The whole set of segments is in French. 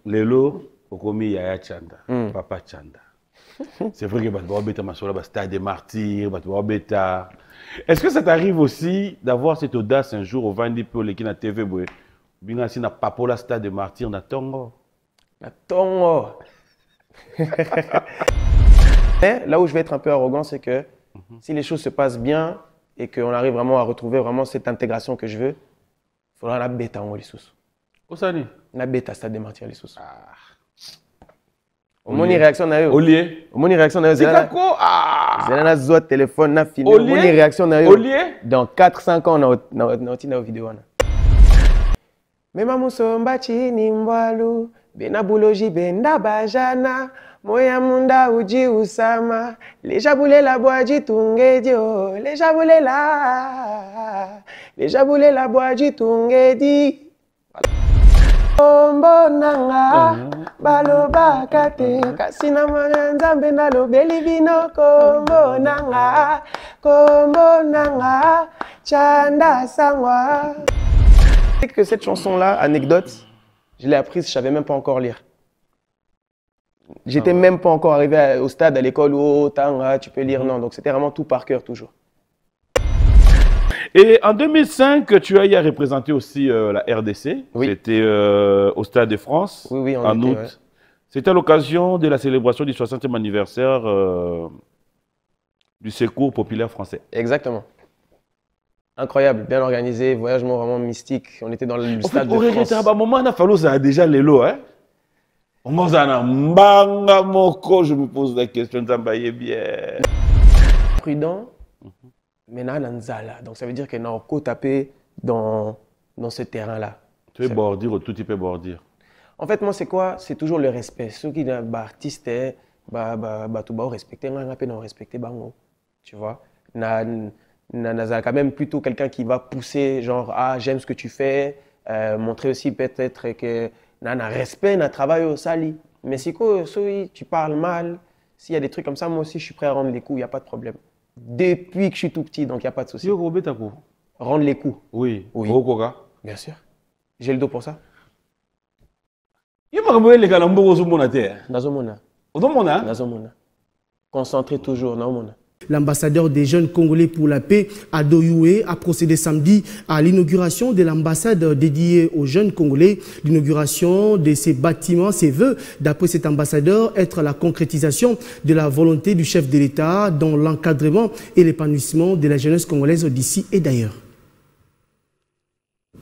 Lelo, Okomi Yaya Chanda, Papa Chanda. C'est vrai que Batouabeta Masola, Stade des Martyrs, Batouabeta. Est-ce que ça t'arrive aussi d'avoir cette audace un jour au Vandi Pole qui na TV, bien si na Papola Stade des Martyrs, na Tongo? Na Tongo. Mais là où je vais être un peu arrogant, c'est que si les choses se passent bien et qu'on arrive vraiment à retrouver vraiment cette intégration que je veux, il faudra la bêta en les sous. Osani? La bêta Stade des Martyrs les sous. Au moins, réaction na yo. Olié. Au moins, réaction na yo. C'est quoi? Zéna zo téléphone na filmé. Au moins, réaction na yo. Olié. Dans 4-5 ans, na vidéo na. Mema musomba chini mbwalu, bena buloji benda bajana, moya munda uji usama, leja bulela bwaji tungedio, leja bulela bwaji tungedi. Kombo nanga, baloba kate, kasina mwana nzambe na lobeli bino, kombo nanga, Chanda sangwa. Que cette chanson-là, anecdote, je l'ai apprise, je ne savais même pas encore lire. J'étais même pas encore arrivé au stade à l'école où oh, tanga, tu peux lire, non. Donc c'était vraiment tout par cœur, toujours. Et en 2005, tu as représenté aussi la RDC. Oui. C'était au Stade de France, oui, en août. Ouais. C'était à l'occasion de la célébration du 60e anniversaire du Secours populaire français. Exactement. Incroyable, bien organisé, voyagement vraiment mystique. On était dans le stade de France. À un moment, ça a déjà l'élo, hein? Je me pose la question, bien. Prudent, mais nanzala. Donc ça veut dire qu'on a encore tapé dans ce terrain-là. Tu es bordir ou tout type bordir? En fait, moi, c'est quoi? C'est toujours le respect. Ceux qui sont artistes, respecter, respecter, tu vois. Nazar quand même plutôt quelqu'un qui va pousser, genre, ah, j'aime ce que tu fais, montrer aussi peut-être que nana respect, na travail au sali. Mais si tu parles mal, s'il y a des trucs comme ça, moi aussi, je suis prêt à rendre les coups, il n'y a pas de problème. Depuis que je suis tout petit, donc il n'y a pas de souci. Rendre les coups. Oui. Oui. Bien sûr. J'ai le dos pour ça. Concentré toujours, non, L'ambassadeur des jeunes congolais pour la paix à Doyoué a procédé samedi à l'inauguration de l'ambassade dédiée aux jeunes congolais. L'inauguration de ces bâtiments, ses vœux, d'après cet ambassadeur, être la concrétisation de la volonté du chef de l'État dans l'encadrement et l'épanouissement de la jeunesse congolaise d'ici et d'ailleurs.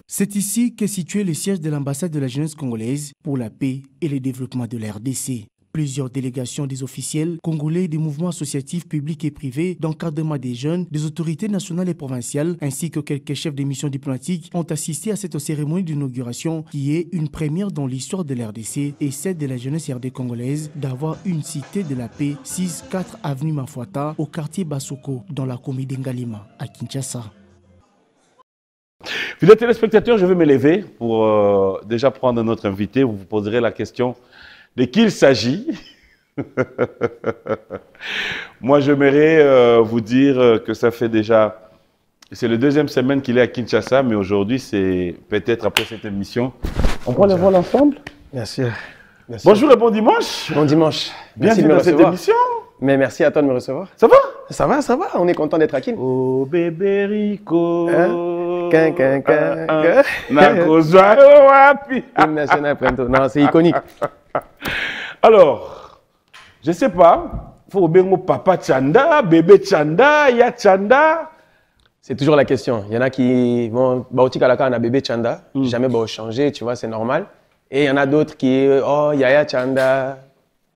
C'est ici qu'est situé le siège de l'ambassade de la jeunesse congolaise pour la paix et le développement de la RDC. Plusieurs délégations des officiels congolais, des mouvements associatifs publics et privés, d'encadrement des jeunes, des autorités nationales et provinciales, ainsi que quelques chefs de mission diplomatiques ont assisté à cette cérémonie d'inauguration qui est une première dans l'histoire de l'RDC et celle de la jeunesse RD congolaise d'avoir une cité de la paix 6-4 avenue Mafuata au quartier Basoko dans la commune d'Engalima à Kinshasa. Fidèles téléspectateurs, je vais me lever pour déjà prendre notre invité. Vous vous poserez la question de qui il s'agit. Moi, j'aimerais vous dire que ça fait déjà... C'est la deuxième semaine qu'il est à Kinshasa, mais aujourd'hui, c'est peut-être après cette émission. On prend le vol ensemble? Bien sûr. Bonjour et bon dimanche. Bon dimanche. Bienvenue dans cette émission. Mais merci à toi de me recevoir. Ça va? Ça va, ça va. On est content d'être à Kin. Oh bébé Rico. Non, c'est iconique. Alors, je ne sais pas, il faut bien papa Chanda, bébé Chanda, ya Chanda. C'est toujours la question. Il y en a qui vont, on a bébé Chanda, jamais changer, tu vois, c'est normal. Et il y en a d'autres qui, oh, Yaya Chanda,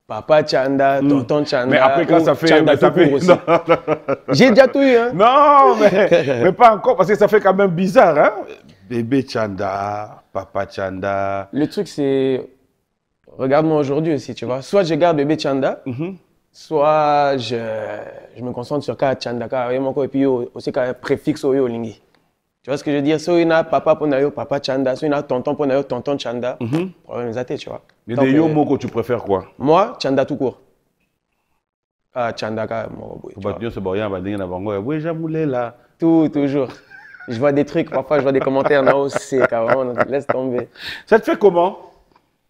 papa Chanda, tonton Chanda. Mais après, quand ça fait. J'ai déjà tout eu, hein. Non, mais pas encore, parce que ça fait quand même bizarre, hein. Bébé Chanda, papa Chanda. Le truc, c'est. Regarde-moi aujourd'hui aussi, tu vois. Soit je garde bébé Chanda, soit je me concentre sur Ka Chanda, et puis aussi un préfixe au Lingi. Tu vois ce que je veux dire? Soit il y a papa pour nayo, papa Chanda, soit il y a tonton pour nayo, tonton Chanda. Problème zaté, tu vois. Mais des yo moko, tu préfères quoi? Moi, Chanda tout court. Ah, Chanda, moi, tout, toujours. Je vois des trucs, parfois je vois des commentaires, non, c'est carrément, laisse tomber. Ça te fait comment?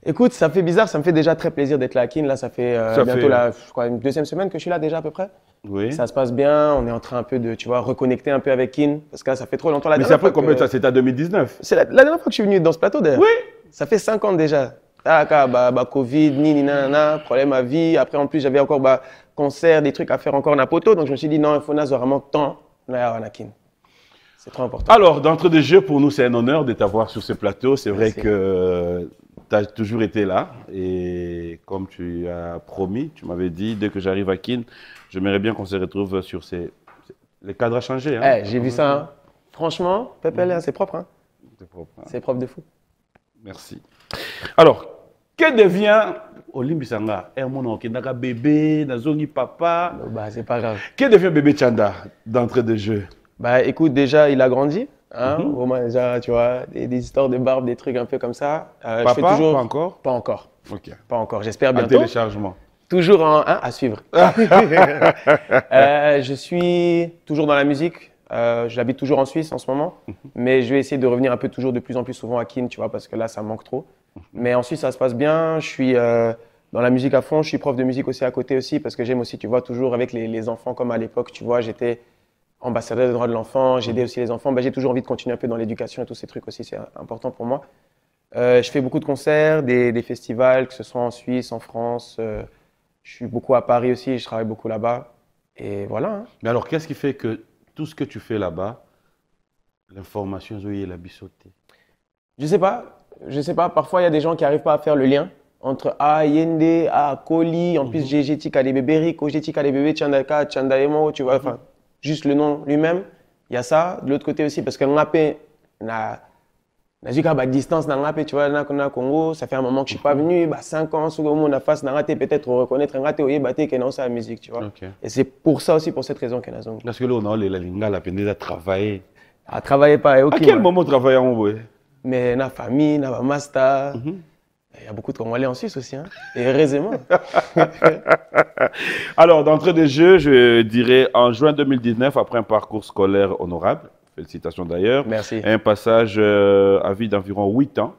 Écoute, ça fait bizarre, ça me fait déjà très plaisir d'être là à Kin. Là, ça fait bientôt je crois, une 2e semaine que je suis là déjà à peu près. Oui. Ça se passe bien, on est en train un peu de, tu vois, reconnecter un peu avec Kin. Parce que là, ça fait trop longtemps. Mais ça fait combien de temps? C'était en 2019? C'est la dernière fois que je suis venu dans ce plateau d'ailleurs. Oui. Ça fait 5 ans déjà. Covid, nanana, problème à vie. Après, en plus, j'avais encore concert, des trucs à faire encore en poto. Donc, je me suis dit, non, il faut vraiment temps là à Kin. C'est trop important. Alors, d'entrée de jeu, pour nous, c'est un honneur de t'avoir sur ce plateau. C'est vrai que tu as toujours été là. Et comme tu as promis, tu m'avais dit, dès que j'arrive à Kin, j'aimerais bien qu'on se retrouve sur les cadres à changer. Hein. J'ai vu ça. Hein. Franchement, Pépé, c'est propre. Hein. C'est propre. Hein. C'est propre de fou. Merci. Alors, que devient Olimbisanga? Hermono, Kendaka bébé, Nazongi papa. C'est pas grave. Que devient bébé Chanda d'entrée de jeu? Écoute, déjà, il a grandi. Hein, au moins, déjà, tu vois, des histoires de barbe, des trucs un peu comme ça. Papa, je fais toujours... pas encore? Pas encore. Ok. Pas encore, j'espère bientôt. Un téléchargement. Toujours à suivre. Je suis toujours dans la musique. J'habite toujours en Suisse en ce moment. Mais je vais essayer de revenir un peu toujours de plus en plus souvent à Kin, tu vois, parce que là, ça me manque trop. Mais en Suisse, ça se passe bien. Je suis dans la musique à fond. Je suis prof de musique aussi à côté aussi, parce que j'aime aussi, tu vois, toujours avec les enfants comme à l'époque, tu vois, j'étais ambassadeur des droits de l'enfant, j'aidais aussi les enfants. J'ai toujours envie de continuer un peu dans l'éducation et tous ces trucs aussi, c'est important pour moi. Je fais beaucoup de concerts, des festivals, que ce soit en Suisse, en France. Je suis beaucoup à Paris aussi, je travaille beaucoup là-bas. Et voilà. Hein. Mais alors, qu'est-ce qui fait que tout ce que tu fais là-bas, l'information, Zoé, la bissoté? Je sais pas. Parfois, il y a des gens qui n'arrivent pas à faire le lien entre Yende, Koli, en plus, j'ai Kale Bébé, j'ai Kale Bébé, Tchandaka, Tchandaemo, tu vois, enfin, juste le nom lui-même. Il y a ça. De l'autre côté aussi, parce que Ngapé, distance tu vois, na Congo, ça fait un moment que je suis pas venu, 5 ans, sous le monde, on a face, peut-être reconnaître, la musique, tu vois. Okay. Et c'est pour ça aussi, pour cette raison que Nazong. Parce que là, on a la linga, la peine de travailler. À travailler pas, ok. À quel moment travailler en vrai? Mais na famille, na master. Il y a beaucoup de Congolais en Suisse aussi, hein. Et heureusement. Alors, d'entrée de jeu, je dirais en juin 2019, après un parcours scolaire honorable, félicitations d'ailleurs. Merci. Un passage à vie d'environ 8 ans.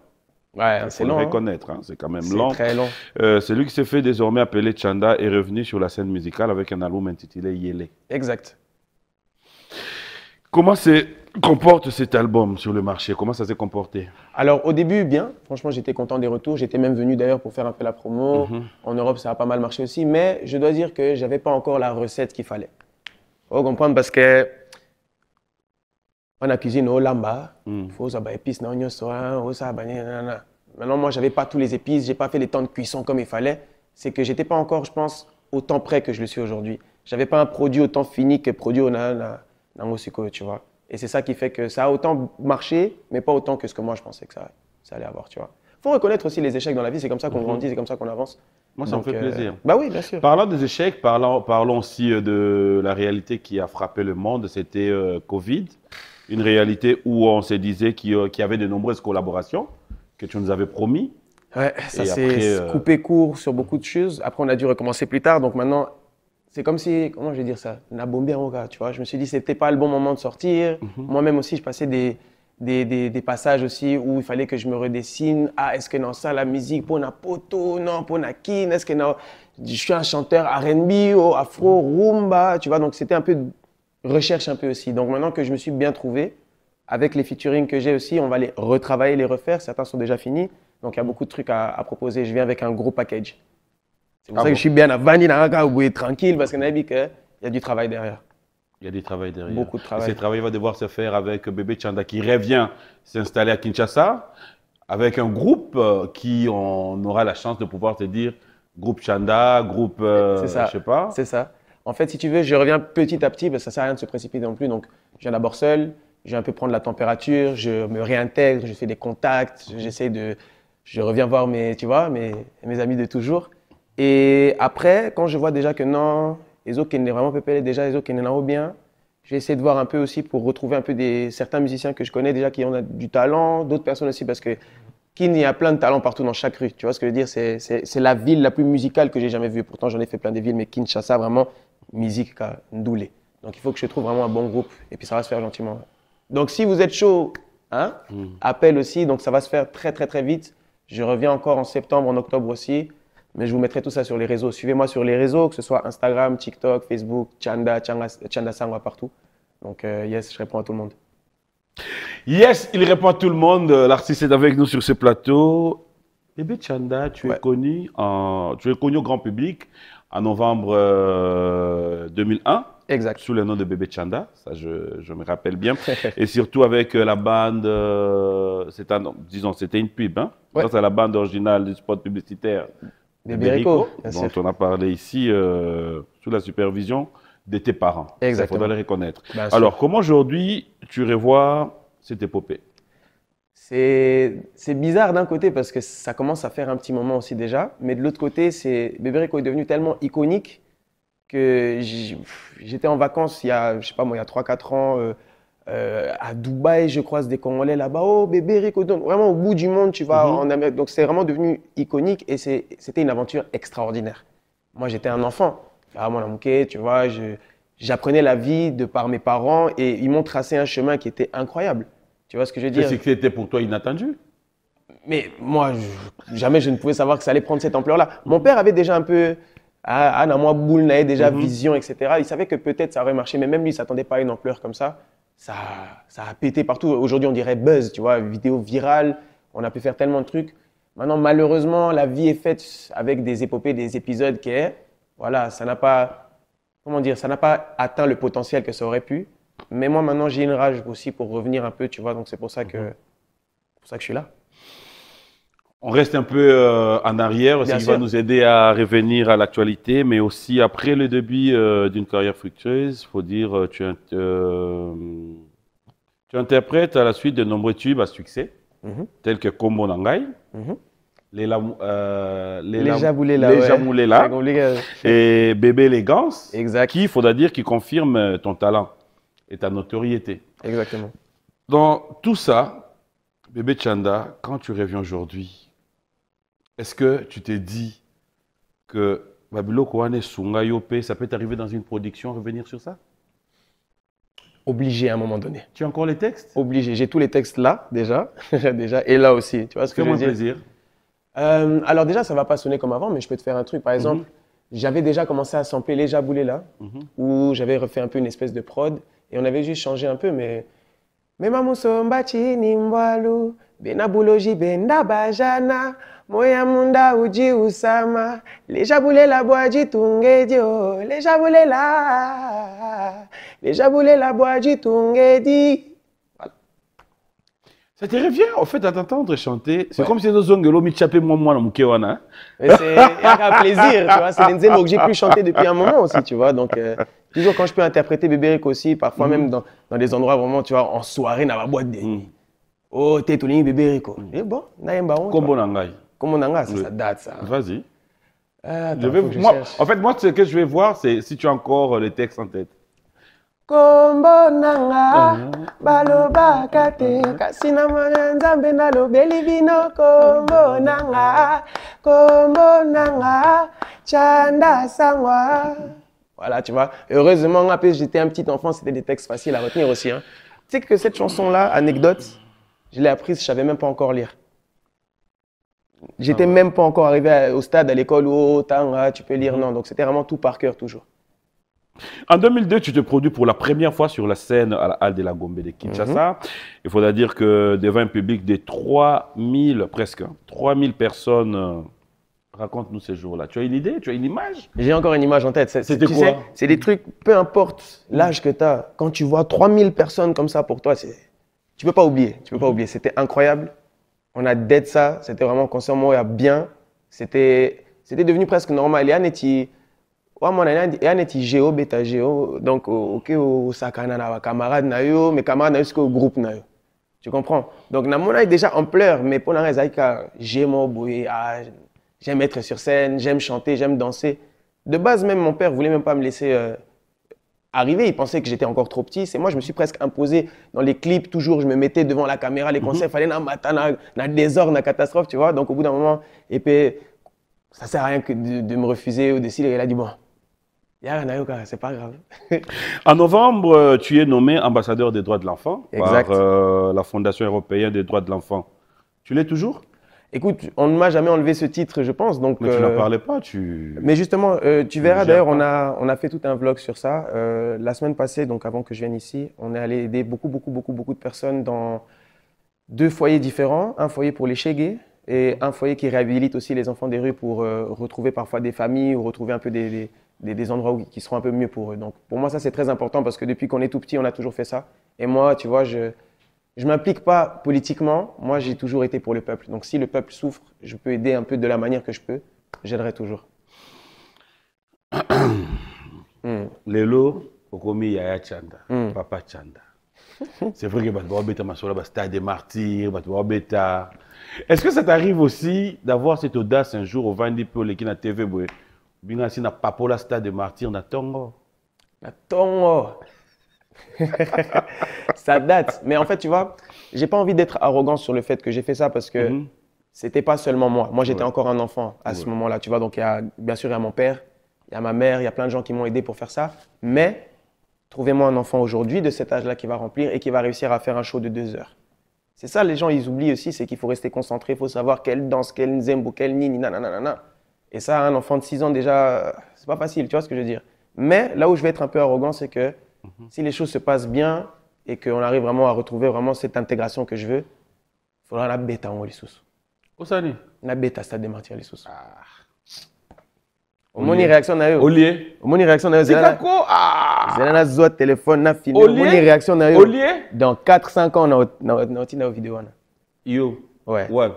Ouais, c'est long. Il faut le reconnaître, hein. C'est quand même long. C'est très long. Celui qui s'est fait désormais appeler Chanda est revenu sur la scène musicale avec un album intitulé Yele. Exact. Comment se comporte cet album sur le marché? Comment ça s'est comporté? Alors, au début, bien. Franchement, j'étais content des retours. J'étais même venu d'ailleurs pour faire un peu la promo. En Europe, ça a pas mal marché aussi. Mais je dois dire que je n'avais pas encore la recette qu'il fallait. Vous comprenez? Parce que on a cuisiné au lamba, il faut ça épices, maintenant, moi, je n'avais pas tous les épices, je n'ai pas fait les temps de cuisson comme il fallait. C'est que je n'étais pas encore, je pense, autant prêt que je le suis aujourd'hui. Je n'avais pas un produit autant fini que produit au Nangosiko, tu vois. Et c'est ça qui fait que ça a autant marché, mais pas autant que ce que moi, je pensais que ça allait avoir, tu vois. Il faut reconnaître aussi les échecs dans la vie, c'est comme ça qu'on grandit, c'est comme ça qu'on avance. Moi, ça me fait plaisir. Oui, bien sûr. Parlant des échecs, parlons aussi de la réalité qui a frappé le monde, c'était Covid. Une réalité où on se disait qu'il y avait de nombreuses collaborations que tu nous avais promis. Ouais, ça s'est coupé court sur beaucoup de choses. Après, on a dû recommencer plus tard. Donc maintenant, c'est comme si, comment je vais dire ça, on a bombé en gars, tu vois. Je me suis dit, c'était pas le bon moment de sortir. Moi-même aussi, je passais des passages aussi où il fallait que je me redessine. Ah, est-ce que dans ça, la musique, pour na poto, non, pour na kin, est-ce que je suis un chanteur R&B, afro, rumba, tu vois. Donc c'était un peu recherche un peu aussi. Donc maintenant que je me suis bien trouvé, avec les featuring que j'ai aussi, on va les retravailler, les refaire. Certains sont déjà finis. Donc il y a beaucoup de trucs à proposer. Je viens avec un gros package. C'est pour ça que je suis bien à Vani, tranquille, parce qu'on a dit qu'il y a du travail derrière. Il y a du travail derrière. Beaucoup de travail. Et ce travail va devoir se faire avec Bébé Chanda qui revient s'installer à Kinshasa, avec un groupe qui on aura la chance de pouvoir te dire groupe Chanda, groupe je sais pas. C'est ça. En fait, si tu veux, je reviens petit à petit, parce que ça ne sert à rien de se précipiter non plus. Donc, je viens d'abord seul, je vais un peu prendre la température, je me réintègre, je fais des contacts, je reviens voir mes amis de toujours. Et après, quand je vois déjà que non, les autres qui n'est vraiment pépé, déjà les autres qui n'est bien, je vais essayer de voir un peu aussi pour retrouver un peu certains musiciens que je connais déjà qui ont du talent, d'autres personnes aussi parce que Kin, il y a plein de talents partout dans chaque rue. Tu vois ce que je veux dire? C'est la ville la plus musicale que j'ai jamais vue. Pourtant, j'en ai fait plein de villes, mais Kinshasa, vraiment, musique ndoulé. Donc, il faut que je trouve vraiment un bon groupe et puis ça va se faire gentiment. Donc, si vous êtes chaud, hein, appel aussi. Donc, ça va se faire très, très, très vite. Je reviens encore en septembre, en octobre aussi. Mais je vous mettrai tout ça sur les réseaux. Suivez-moi sur les réseaux, que ce soit Instagram, TikTok, Facebook, Chanda Sangwa partout. Donc, yes, je réponds à tout le monde. Yes, il répond à tout le monde. L'artiste est avec nous sur ce plateau. Bébé Chanda, tu es connu au grand public en novembre 2001. Exact. Sous le nom de Bébé Chanda, ça je me rappelle bien. Et surtout avec la bande, c'était une pub, hein? Grâce à la bande originale du spot publicitaire Bébé Rico, dont on a parlé ici sous la supervision de tes parents. Exactement. Il faudra les reconnaître. Alors, comment aujourd'hui tu revois cette épopée? C'est bizarre d'un côté parce que ça commence à faire un petit moment aussi déjà, mais de l'autre côté, Bébé Rico est devenu tellement iconique que j'étais en vacances il y a, je sais pas moi, il y a 3-4 ans à Dubaï, je croise des Congolais là-bas. Oh, Bébé Rico, donc vraiment au bout du monde, tu vas en Amérique. Donc c'est vraiment devenu iconique et c'était une aventure extraordinaire. Moi, j'étais un enfant. Tu vois, j'apprenais la vie de par mes parents et ils m'ont tracé un chemin qui était incroyable. Tu vois ce que je veux dire? C'est que c'était pour toi inattendu? Mais moi, jamais je ne pouvais savoir que ça allait prendre cette ampleur-là. Mon père avait déjà un peu, moi, boule, n'avait déjà vision, etc. Il savait que peut-être ça aurait marché, mais même lui, il ne s'attendait pas à une ampleur comme ça. Ça a pété partout. Aujourd'hui, on dirait buzz, tu vois, vidéo virale. On a pu faire tellement de trucs. Maintenant, malheureusement, la vie est faite avec des épopées, des épisodes qui voilà, ça n'a pas, comment dire, ça n'a pas atteint le potentiel que ça aurait pu. Mais moi, maintenant, j'ai une rage aussi pour revenir un peu, tu vois. Donc, c'est pour ça que je suis là. On reste un peu en arrière, ce qui va nous aider à revenir à l'actualité, mais aussi après le début d'une carrière fructueuse, il faut dire, tu interprètes à la suite de nombreux tubes à succès, tels que Kombo Nangai, Les Jamoulela et Bébé Élégance, qui, il faudra dire, qui confirme ton talent et ta notoriété. Exactement. Dans tout ça, Bébé Chanda, quand tu reviens aujourd'hui, est-ce que tu t'es dit que Babilo Kouane Sunga Yopé, ça peut t'arriver dans une production, revenir sur ça? Obligé à un moment donné. Tu as encore les textes? Obligé. J'ai tous les textes là, déjà. Et là aussi. Tu vois ce que je veux dire? Plaisir. Alors déjà, ça ne va pas sonner comme avant, mais je peux te faire un truc. Par exemple, j'avais déjà commencé à sampler Les Jaboulés là, où j'avais refait un peu une espèce de prod, et on avait juste changé un peu, mais... Memamusombachi nimbwalu, benabuloji bendabajana, moya munda uji usama, Les Jaboulés la boaji tungedio, Les Jaboulés la boaji tungedi. Ça te revient, en fait, à t'entendre chanter. C'est comme si nous avons mis chapé moi dans mon kéwana. Mais c'est un plaisir, tu vois. C'est des mots que j'ai pu chanter depuis un moment aussi, tu vois. Donc, toujours quand je peux interpréter Bébé Rico aussi, parfois même dans des endroits vraiment, tu vois, en soirée, dans la boîte de nuit. Oh, t'es tout Bébé Rico. Et bon, Naïmbaron. Kombo Nangai. Kombo Nangai, ça date, ça. Vas-y. En fait, moi, ce que je vais voir, c'est si tu as encore les textes en tête. Kombo nanga baloba kate kasina nzambe nalobeli bino kombo nanga Chanda Sangwa. Voilà, tu vois. Heureusement, après j'étais un petit enfant, c'était des textes faciles à retenir aussi. Hein. Tu sais que cette chanson-là, anecdote, je l'ai apprise, je savais même pas encore lire. J'étais même pas encore arrivé au stade à l'école où oh, tanga, tu peux lire, non. Donc c'était vraiment tout par cœur toujours. En 2002, tu te produis pour la première fois sur la scène à la Halle de la Gombe de Kinshasa. Il faudra dire que devant un public de 3000, presque, 3000 personnes, raconte-nous ces jours-là. Tu as une idée? Tu as une image? J'ai encore une image en tête. C'était quoi? C'est des trucs, peu importe l'âge que tu as, quand tu vois 3000 personnes comme ça pour toi, tu ne peux pas oublier. Tu peux pas oublier. C'était incroyable. On a dead ça. C'était vraiment concert moi bien. C'était devenu presque normal. Géo, bêta géo, donc ok au sakana na camarade na yo, mes camarades na yo au groupe na yo. Tu comprends? Donc na mona déjà en pleurs, mais pour la j'aime j'aime être sur scène, j'aime chanter, j'aime danser. De base même mon père voulait même pas me laisser arriver, il pensait que j'étais encore trop petit. C'est moi je me suis presque imposé dans les clips toujours, je me mettais devant la caméra, les concerts, fallait na désordre, na catastrophe, tu vois. Donc au bout d'un moment, et puis ça sert à rien que de me refuser ou de décider. Il a dit bon. C'est pas grave. En novembre, tu es nommé ambassadeur des droits de l'enfant par la Fondation européenne des droits de l'enfant. Tu l'es toujours? Écoute, on ne m'a jamais enlevé ce titre, je pense. Donc, Mais tu n'en parlais pas, tu... Mais justement, tu verras, gères d'ailleurs, pas. on a fait tout un vlog sur ça. La semaine passée, donc avant que je vienne ici, on est allé aider beaucoup de personnes dans 2 foyers différents. Un foyer pour les Chégués et un foyer qui réhabilite aussi les enfants des rues pour retrouver parfois des familles ou retrouver un peu des endroits qui seront un peu mieux pour eux. Donc, pour moi, ça, c'est très important parce que depuis qu'on est tout petit, on a toujours fait ça. Et moi, tu vois, je ne m'implique pas politiquement. Moi, j'ai toujours été pour le peuple. Donc, si le peuple souffre, je peux aider un peu de la manière que je peux. J'aiderai toujours. Lelo, okomi Yaya Chanda, Papa Chanda. C'est vrai que Batouabeta Masola, Stade des Martyrs, Batouabeta. Est-ce que ça t'arrive aussi d'avoir cette audace un jour au Vandi Pole qui na TV, bien si na Papola Stade des Martyrs, na Tongo? Na Tongo. Ça date. Mais en fait, tu vois, j'ai pas envie d'être arrogant sur le fait que j'ai fait ça parce que c'était pas seulement moi. Moi, j'étais encore un enfant à ce moment-là, tu vois. Donc, bien sûr, il y a mon père, il y a ma mère, il y a plein de gens qui m'ont aidé pour faire ça. Mais trouvez-moi un enfant aujourd'hui de cet âge-là qui va remplir et qui va réussir à faire un show de 2 heures. C'est ça, les gens, ils oublient aussi, c'est qu'il faut rester concentré, il faut savoir quelle danse, quelle nzembo, quelle nini, nanana. Et ça, un enfant de 6 ans, déjà, c'est pas facile, tu vois ce que je veux dire. Mais là où je vais être un peu arrogant, c'est que si les choses se passent bien et qu'on arrive vraiment à retrouver vraiment cette intégration que je veux, il faudra la bêta en Olissus. Osani? La bêta, Stade des Martyrs, Olissus. Au moins, réaction na yo. Olié? Au moins, réaction na yo. C'est quoi? Zélana zoa téléphone, na filmé. Au moins, réaction na yo. Olié? Dans 4-5 ans, on a une vidéo. Yo? Ouais. Ouais.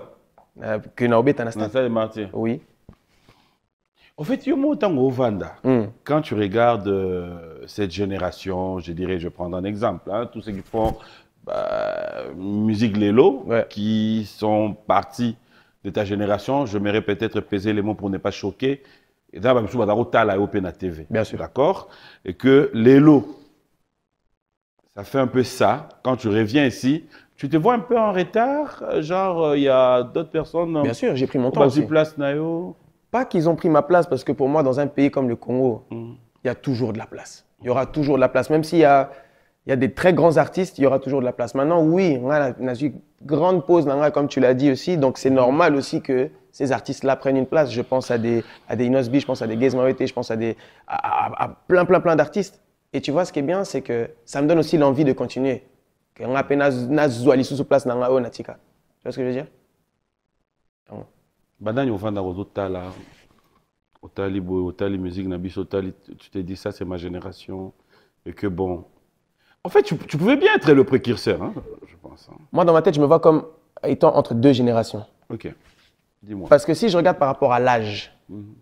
Que na bêta na Stade Stade. des Martyrs. Oui. En fait, yo montant au Vanda. Quand tu regardes cette génération, je dirais, je vais prendre un exemple, hein, tous ceux qui font musique Lelo, qui sont partis de ta génération, je m'aimerais peut-être peser les mots pour ne pas choquer. Et là, je vais na TV. Bien sûr. D'accord? Et que Lelo, ça fait un peu ça. Quand tu reviens ici, tu te vois un peu en retard. Genre, il y a d'autres personnes. Bien sûr, j'ai pris mon temps aussi. Place, Nayo. Pas qu'ils ont pris ma place, parce que pour moi, dans un pays comme le Congo, il y a toujours de la place. Il y aura toujours de la place. Même s'il y a des très grands artistes, il y aura toujours de la place. Maintenant, oui, on a eu une grande pause, comme tu l'as dit aussi. Donc, c'est normal aussi que ces artistes-là prennent une place. Je pense à des Inosbi, je pense à des Gaze Mawete, je pense à plein d'artistes. Et tu vois, ce qui est bien, c'est que ça me donne aussi l'envie de continuer. On a peine sous place dans la Natika. Tu vois ce que je veux dire? Badani ofanda kozotala otali boy otali musique na biso otali tu te dis ça c'est ma génération et que bon en fait tu pouvais bien être le précurseur hein, je pense hein. Moi dans ma tête je me vois comme étant entre 2 générations. OK. Dis-moi. Parce que si je regarde par rapport à l'âge,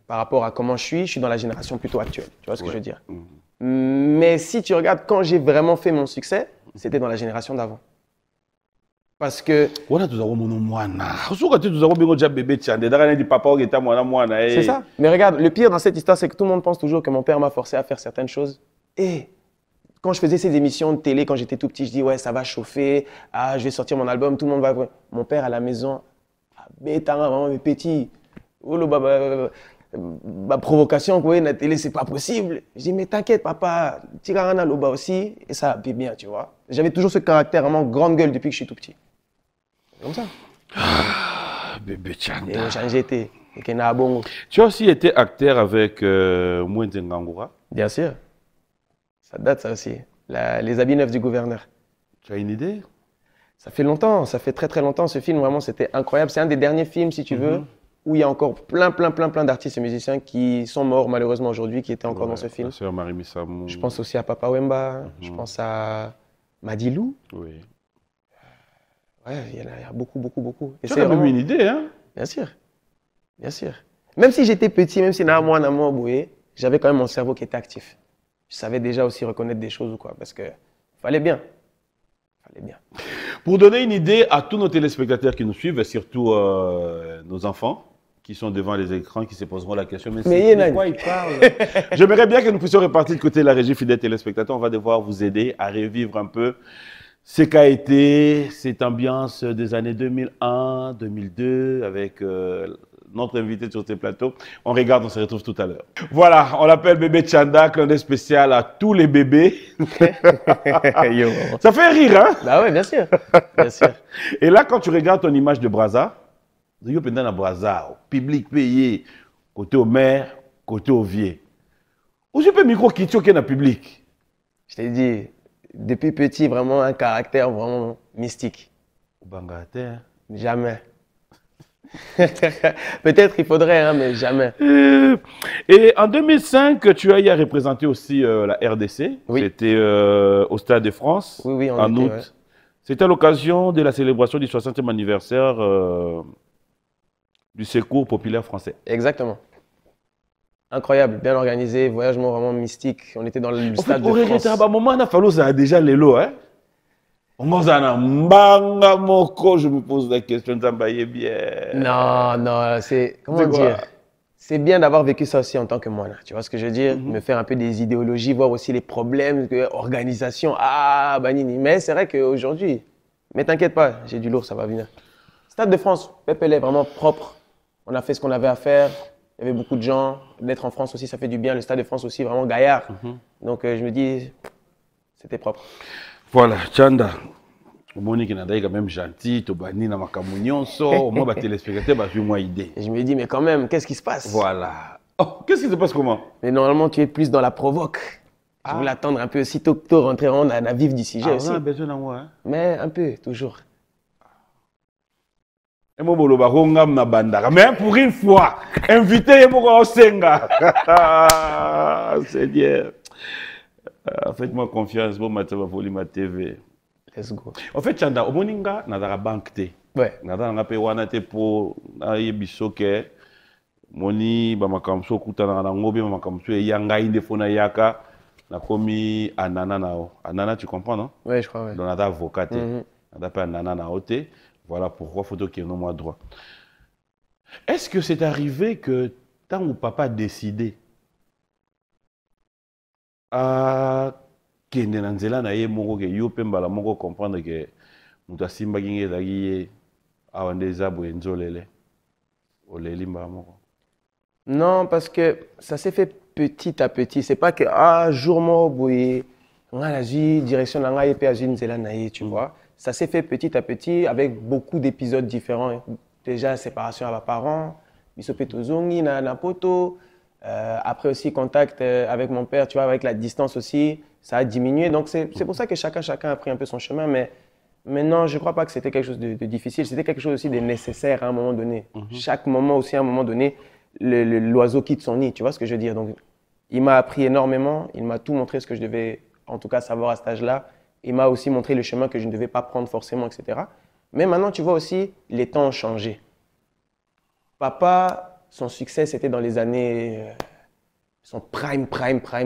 par rapport à comment je suis dans la génération plutôt actuelle. Tu vois ce que je veux dire? Mais si tu regardes quand j'ai vraiment fait mon succès, c'était dans la génération d'avant. Parce que... C'est ça. Mais regarde, le pire dans cette histoire, c'est que tout le monde pense toujours que mon père m'a forcé à faire certaines choses. Et quand je faisais ces émissions de télé, quand j'étais tout petit, je dis ouais, ça va chauffer, je vais sortir mon album, tout le monde va... Mon père à la maison, vraiment petit, ma provocation, la télé, c'est pas possible. Je dis, mais t'inquiète, papa, Tirana Loba aussi, et ça va bien, tu vois. J'avais toujours ce caractère vraiment grande gueule depuis que je suis tout petit. Comme ça. Bébé Chanda. Et j'ai été. Tu as aussi été acteur avec Mwenze Ngangura. Bien sûr. Ça date, ça aussi. Les habits neufs du gouverneur. Tu as une idée? Ça fait longtemps, ça fait très longtemps. Ce film, vraiment, c'était incroyable. C'est un des derniers films, si tu veux, où il y a encore plein d'artistes et musiciens qui sont morts malheureusement aujourd'hui, qui étaient encore dans ce film. Sœur Marie Missamou. Je pense aussi à Papa Wemba, je pense à Madilou. Oui. Ouais, il y a beaucoup. Et tu as même une idée, hein? Bien sûr. Même si j'étais petit, même si j'avais quand même mon cerveau qui était actif. Je savais déjà aussi reconnaître des choses ou quoi, parce que fallait bien. Pour donner une idée à tous nos téléspectateurs qui nous suivent, et surtout nos enfants qui sont devant les écrans, qui se poseront la question, mais de quoi ils parlent? J'aimerais bien que nous puissions repartir de côté de la régie fidèle téléspectateurs. On va devoir vous aider à revivre un peu ce qu'a été cette ambiance des années 2001, 2002, avec notre invité sur ces plateaux. On regarde, on se retrouve tout à l'heure. Voilà, on l'appelle Bébé Chanda, clin d'œil spécial à tous les bébés. Ça fait rire, hein? Bah ouais, bien sûr. Et là, quand tu regardes ton image de Brazza, Yo pendant na Brazza, public payé, côté au maire, côté au vieux. Où je peux micro qui tient dans public. Je t'ai dit, depuis petit, vraiment un caractère vraiment mystique. Bangater. Jamais. Peut-être il faudrait, hein, mais jamais. Et en 2005, tu as y représenté aussi la RDC. Oui. C'était au Stade de France, Oui, oui, en août. ouais. C'était à l'occasion de la célébration du 60e anniversaire du Secours populaire français. Exactement. Incroyable, bien organisé, voyagement vraiment mystique. On était dans le Stade de France. À un moment, on a fallu ça déjà les lots, hein? Mbanga moko, je me pose la question, Zambaye bien. Non, non, c'est. Comment dire? C'est bien d'avoir vécu ça aussi en tant que moi. Là. Tu vois ce que je veux dire? Me faire un peu des idéologies, voir aussi les problèmes, organisation. Ah, Banini. Mais c'est vrai qu'aujourd'hui, mais t'inquiète pas, j'ai du lourd, ça va venir. Stade de France, Pépé est vraiment propre. On a fait ce qu'on avait à faire. Il y avait beaucoup de gens. D'être en France aussi, ça fait du bien. Le Stade de France aussi, vraiment gaillard. Donc je me dis, c'était propre. Voilà, Chanda. Monique est quand même gentil, Tobani na makamunyon so, moi les téléspectateurs bah j'ai moins idée. Et je me dis mais quand même, qu'est-ce qui se passe? Voilà. Oh, qu'est-ce qui se passe comment? Mais normalement tu es plus dans la provoque. Je voulais attendre un peu aussi tôt rentrer dans la vif du sujet aussi. On a besoin de moi. Hein? Mais un peu toujours. Et moi boloba ngam na bandara, mais pour une fois, invité moi au Senga. Seigneur. Faites-moi confiance, bon matin va voler ma TV. Let's go. En fait, Chanda, au moninga, na dara banque te. Ouais. Na dara ngape wana te po na yebiso ke moni ba makamso kutana na ngobe ba makamso yanga inde fona yaka na komi anana nao. Anana, tu comprends non? Ouais, je crois ouais. Donc na da avocat. Na da pa anana nao te. Voilà pourquoi photo qui est non moi droit. Est-ce que c'est arrivé que tant ou papa a décidé à kende na nzela na ye moko ke yo pe mbala moko comprendre que mutu asimbaki nge ezalaki ye awa nde eza boye nzolele oleli mbala moko? Non, parce que ça s'est fait petit à petit. C'est pas que jour moko boye nga nazwi direction na ngai pe azwi nzela na ye, tu vois. Ça s'est fait petit à petit avec beaucoup d'épisodes différents. Déjà séparation avec parents, biso pe tozongi na poto. Après aussi contact avec mon père, tu vois, avec la distance aussi, ça a diminué. Donc c'est pour ça que chacun a pris un peu son chemin. Mais non, je ne crois pas que c'était quelque chose de difficile. C'était quelque chose aussi de nécessaire à un moment donné. Chaque moment aussi, à un moment donné, l'oiseau quitte son nid. Tu vois ce que je veux dire? Donc il m'a appris énormément. Il m'a tout montré ce que je devais, en tout cas, savoir à cet âge-là. Il m'a aussi montré le chemin que je ne devais pas prendre forcément, etc. Mais maintenant, tu vois aussi, les temps ont changé. Papa, son succès, c'était dans les années... son prime,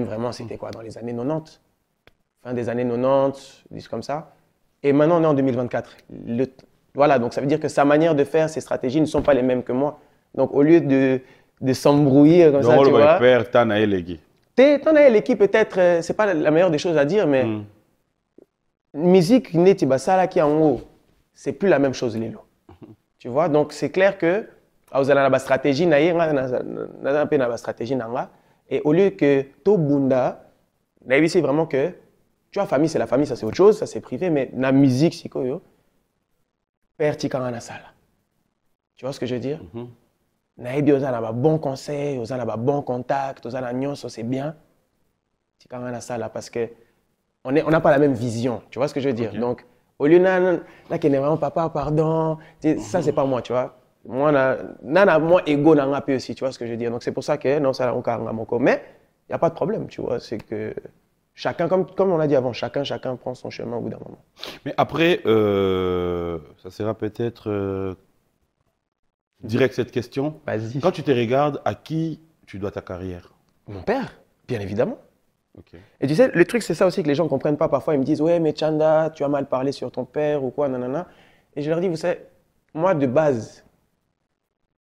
vraiment, c'était quoi? Dans les années 90. Fin des années 90, disent comme ça. Et maintenant, on est en 2024. Voilà, donc ça veut dire que sa manière de faire, ses stratégies ne sont pas les mêmes que moi. Donc, au lieu de s'embrouiller comme ça, tu vois... père, t'en as l'équipe. T'en as l'équipe, peut-être, c'est pas la meilleure des choses à dire, mais... Musique, neti basala qui en haut, c'est plus la même chose, Lilo. Tu vois, donc c'est clair que vous avez une stratégie, et au lieu que to bunda, c'est vraiment que tu vois, famille, c'est la famille, ça c'est autre chose, ça c'est privé, mais la musique, c'est quoi, yo? Père Tikana Sala. Tu vois ce que je veux dire? Naïbi, vous avez un bon conseil, vous avez un bon contact, vous avez un nyonso, c'est bien. Tikana Sala, parce que on n'a pas la même vision, tu vois ce que je veux dire? Okay. Donc, au lieu là qui est vraiment papa, pardon, ça c'est pas moi, tu vois. Moi, moi ego n'a pas aussi, tu vois ce que je veux dire? Donc c'est pour ça que non, ça n'a aucun moko. Mais il n'y a pas de problème, tu vois. C'est que chacun, comme on l'a dit avant, chacun prend son chemin au bout d'un moment. Mais après, ça sera peut-être direct cette question. Vas-y. Quand tu te regardes, à qui tu dois ta carrière? Mon père, bien évidemment. Okay. Et tu sais, le truc, c'est ça aussi que les gens ne comprennent pas. Parfois, ils me disent « Ouais, mais Chanda, tu as mal parlé sur ton père ou quoi, nanana. » Et je leur dis « Vous savez, moi, de base,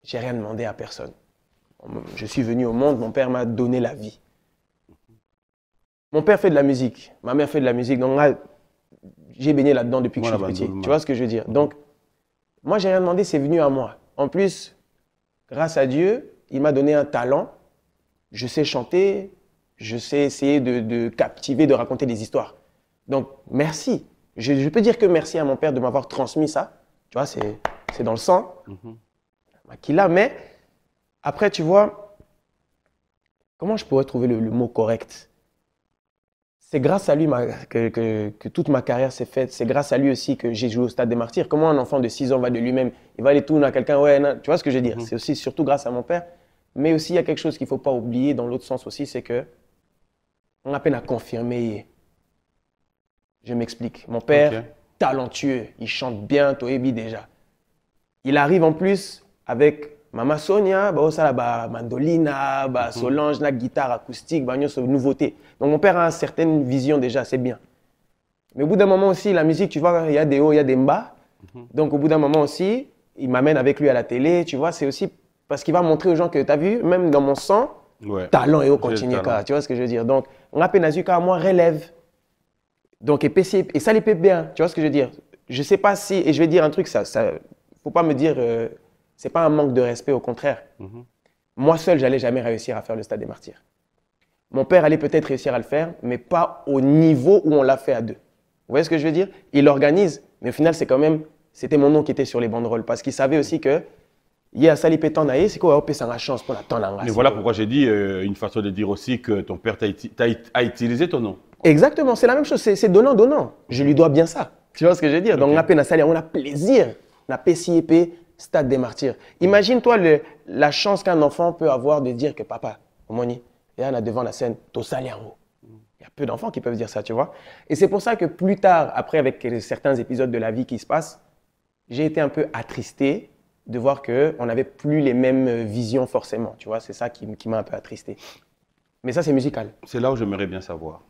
j'ai rien demandé à personne. Je suis venu au monde, mon père m'a donné la vie. Mon père fait de la musique, ma mère fait de la musique. Donc là, j'ai baigné là-dedans depuis que je suis petit. Tu vois ce que je veux dire? Donc, moi, j'ai rien demandé, c'est venu à moi. En plus, grâce à Dieu, il m'a donné un talent. Je sais chanter. Je sais essayer de captiver, de raconter des histoires. Donc, merci. Je peux dire que merci à mon père de m'avoir transmis ça. Tu vois, c'est dans le sang. Makila, mais après, tu vois, comment je pourrais trouver le mot correct? C'est grâce à lui que toute ma carrière s'est faite. C'est grâce à lui aussi que j'ai joué au Stade des Martyrs. Comment un enfant de 6 ans va de lui-même, il va aller tourner à quelqu'un, ouais, non, tu vois ce que je veux dire? C'est aussi surtout grâce à mon père. Mais aussi, il y a quelque chose qu'il ne faut pas oublier dans l'autre sens aussi, c'est que on a peine à confirmer. Je m'explique. Mon père, talentueux, il chante bien, Toebi déjà. Il arrive en plus avec Mama Sonia, ça mandolina, Solange, la guitare acoustique, nouveauté. Donc mon père a une certaine vision déjà, c'est bien. Mais au bout d'un moment aussi, la musique, tu vois, il y a des hauts, il y a des bas. Donc au bout d'un moment aussi, il m'amène avec lui à la télé, tu vois, c'est aussi parce qu'il va montrer aux gens que tu as vu, même dans mon sang, talent et au continue, tu vois ce que je veux dire. Donc on a Penazuka, moi, relève. Donc et ça les paie bien, tu vois ce que je veux dire. Je sais pas si, et je vais dire un truc, ça faut pas me dire, c'est pas un manque de respect, au contraire. Moi seul, j'allais jamais réussir à faire le Stade des Martyrs. Mon père allait peut-être réussir à le faire, mais pas au niveau où on l'a fait à deux. Vous voyez ce que je veux dire? Il organise, mais au final, c'était mon nom qui était sur les banderoles, parce qu'il savait aussi que il y a Sali Pétanaï, c'est quoi, on la chance pour la temps. Mais voilà pourquoi j'ai dit une façon de dire aussi que ton père a utilisé ton nom. Exactement, c'est la même chose, c'est donnant. Je lui dois bien ça. Tu vois ce que je veux dire? Donc, on a plaisir, on a PCIP, Stade des Martyrs. Imagine-toi la chance qu'un enfant peut avoir de dire que papa, Omoni, et on a devant la scène, Tosali en haut. Il y a peu d'enfants qui peuvent dire ça, tu vois. Et c'est pour ça que plus tard, après, avec certains épisodes de la vie qui se passent, j'ai été un peu attristé de voir qu'on n'avait plus les mêmes visions forcément, tu vois. C'est ça qui m'a un peu attristé. Mais ça, c'est musical. C'est là où j'aimerais bien savoir.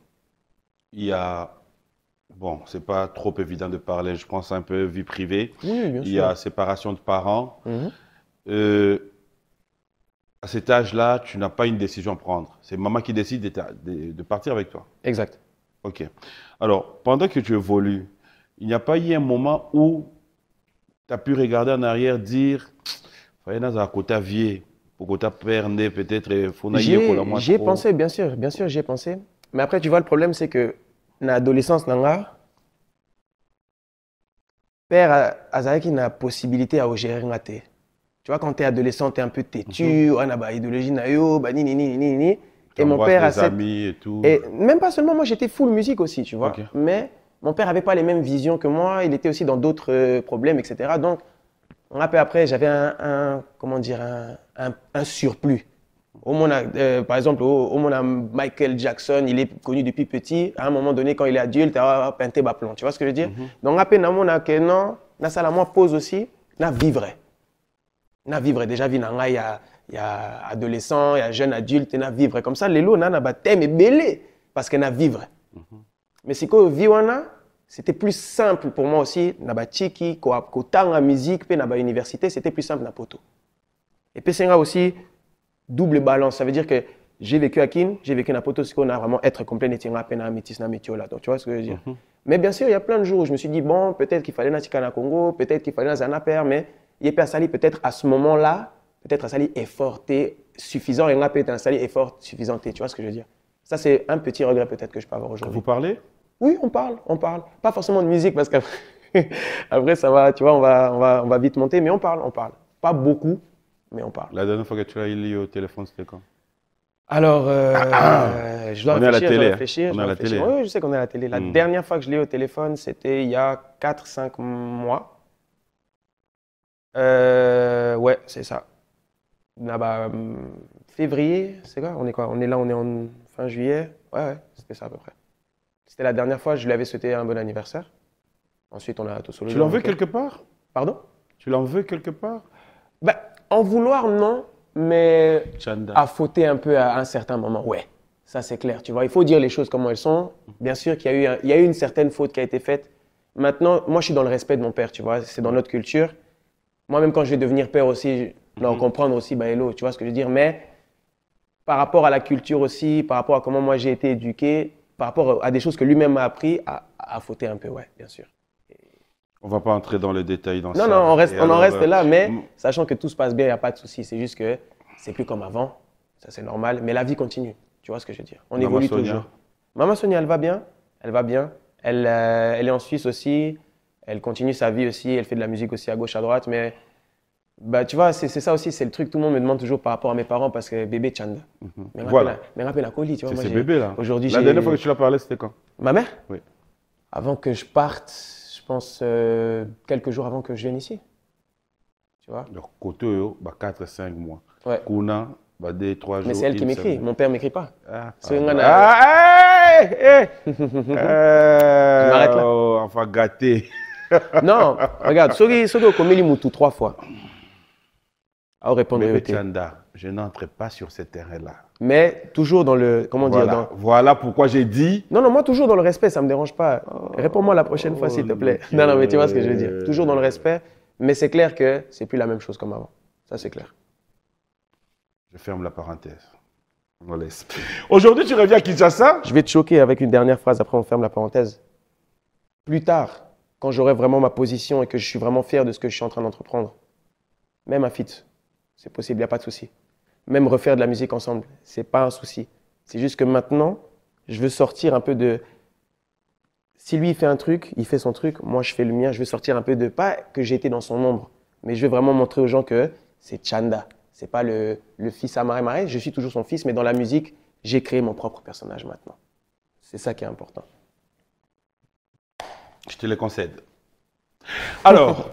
Il y a, bon, c'est pas trop évident de parler, je pense un peu vie privée. Oui, bien sûr. Il y a séparation de parents. À cet âge-là, tu n'as pas une décision à prendre. C'est maman qui décide de partir avec toi. Exact. Ok. Alors, pendant que tu évolues, il n'y a pas eu un moment où tu as pu regarder en arrière, dire, il faut que tu vie, pour que tu perdes peut-être, j'y ai pensé, bien sûr, j'y ai pensé. Mais après, tu vois, le problème, c'est que dans l'adolescence, père a une possibilité à gérer un thé. Tu vois, quand tu es adolescent, tu es un peu têtu, on a une idéologie, et mon père a amis et tout. Et même pas seulement, moi j'étais full musique aussi, tu vois. Mais mon père n'avait pas les mêmes visions que moi, il était aussi dans d'autres problèmes, etc. Donc, après, j'avais un surplus. Par exemple, Michael Jackson, il est connu depuis petit. À un moment donné, quand il est adulte, il a peinté ma plan. Tu vois ce que je veux dire? Donc, après, non, ça moi pose aussi, na vivre. Déjà, il y a adolescent, il y a jeune adulte, na vivre. Comme ça, les lots, na thème est belé parce que na vivre. Mais c'est que vivre, c'était plus simple pour moi aussi. Na tchiki, kotang la musique, puis na université, c'était plus simple na poto. Et puis c'est aussi double balance. Ça veut dire que j'ai vécu à Kin, j'ai vécu à Poto, c'est qu'on a vraiment être complet, n'était pas peine à métis, na métio là. Donc tu vois ce que je veux dire. Mais bien sûr, il y a plein de jours où je me suis dit, bon, peut-être qu'il fallait na na Congo, peut-être qu'il fallait na Zanaper, mais il y a Sali peut-être à ce moment-là, peut-être à Sali effort suffisant et là peut-être à Sali effort suffisant. Tu vois ce que je veux dire? Ça, c'est un petit regret peut-être que je peux avoir aujourd'hui. Vous parlez? Oui, on parle. Pas forcément de musique parce qu'après, après ça va, tu vois, on va vite monter, mais on parle. Pas beaucoup, mais on parle. La dernière fois que tu as eu au téléphone, c'était quand? Alors, je dois réfléchir. On est à la télé. Oui, je sais qu'on est à la télé. La dernière fois que je l'ai eu au téléphone, c'était il y a 4-5 mois. Ouais, c'est ça. Février, c'est quoi? On est quoi? On est là, on est en fin juillet. Ouais, c'était ça à peu près. C'était la dernière fois, je lui avais souhaité un bon anniversaire. Ensuite, on a tout solo. Tu l'en veux quelque part? Pardon? Tu l'en veux quelque part? En vouloir, non, mais Chanda. à fauter un peu à un certain moment, ouais. Ça, c'est clair. Tu vois, il faut dire les choses comme elles sont. Bien sûr qu'il y a eu une certaine faute qui a été faite. Maintenant, moi, je suis dans le respect de mon père, tu vois. C'est dans notre culture. Moi-même, quand je vais devenir père aussi, je dois comprendre aussi, hello, tu vois ce que je veux dire. Mais par rapport à la culture aussi, par rapport à comment moi j'ai été éduqué, par rapport à des choses que lui-même m'a appris, à fauter un peu, ouais, bien sûr. On ne va pas entrer dans les détails dans ça. Non, on en reste là, mais sachant que tout se passe bien, il n'y a pas de souci. C'est juste que c'est plus comme avant, ça c'est normal, mais la vie continue, tu vois ce que je veux dire. On évolue toujours. Maman Sonia, elle va bien. Elle est en Suisse aussi, elle continue sa vie aussi, elle fait de la musique aussi à gauche, à droite, mais Bah, tu vois, c'est ça aussi, c'est le truc, tout le monde me demande toujours par rapport à mes parents parce que bébé Chanda. Voilà. Mais rappelle la colis, tu vois. C'est Moi, ces bébés là. Aujourd'hui, La dernière fois que tu l'as parlé, c'était quand? Ma mère? Oui. Avant que je parte, je pense quelques jours avant que je vienne ici. Tu vois? Donc, côté, 4-5 mois. Ouais. Kuna, 2-3 jours. Mais c'est elle qui une m'écrit. semaine. Mon père m'écrit pas. Ah, C'est pardon. une m'arrête là. Enfin, gâté. Non, regarde, Sogi Okomeli Moutou 3 fois. À répondre Bébé ET. Chanda, je n'entre pas sur ce terrain-là. Mais toujours dans le. Comment Voilà. dire dans... Voilà pourquoi j'ai dit. Non, non, moi toujours dans le respect, ça me dérange pas. Réponds-moi la prochaine fois, s'il te plaît. Non, non, mais tu vois ce que je veux dire. Toujours dans le respect, mais c'est clair que c'est plus la même chose comme avant. Ça, c'est clair. Je ferme la parenthèse. On laisse. Aujourd'hui, tu reviens à Kinshasa. Je vais te choquer avec une dernière phrase, après on ferme la parenthèse. Plus tard, quand j'aurai vraiment ma position et que je suis vraiment fier de ce que je suis en train d'entreprendre, même un feat, c'est possible, il n'y a pas de souci. Même refaire de la musique ensemble, c'est pas un souci. C'est juste que maintenant, je veux sortir un peu de... Si lui, il fait un truc, il fait son truc, moi, je fais le mien. Je veux sortir un peu de... Pas que j'ai été dans son ombre, mais je veux vraiment montrer aux gens que c'est Chanda. C'est pas le fils à Maré Maré. Je suis toujours son fils, mais dans la musique, j'ai créé mon propre personnage maintenant. C'est ça qui est important. Je te le concède. Alors,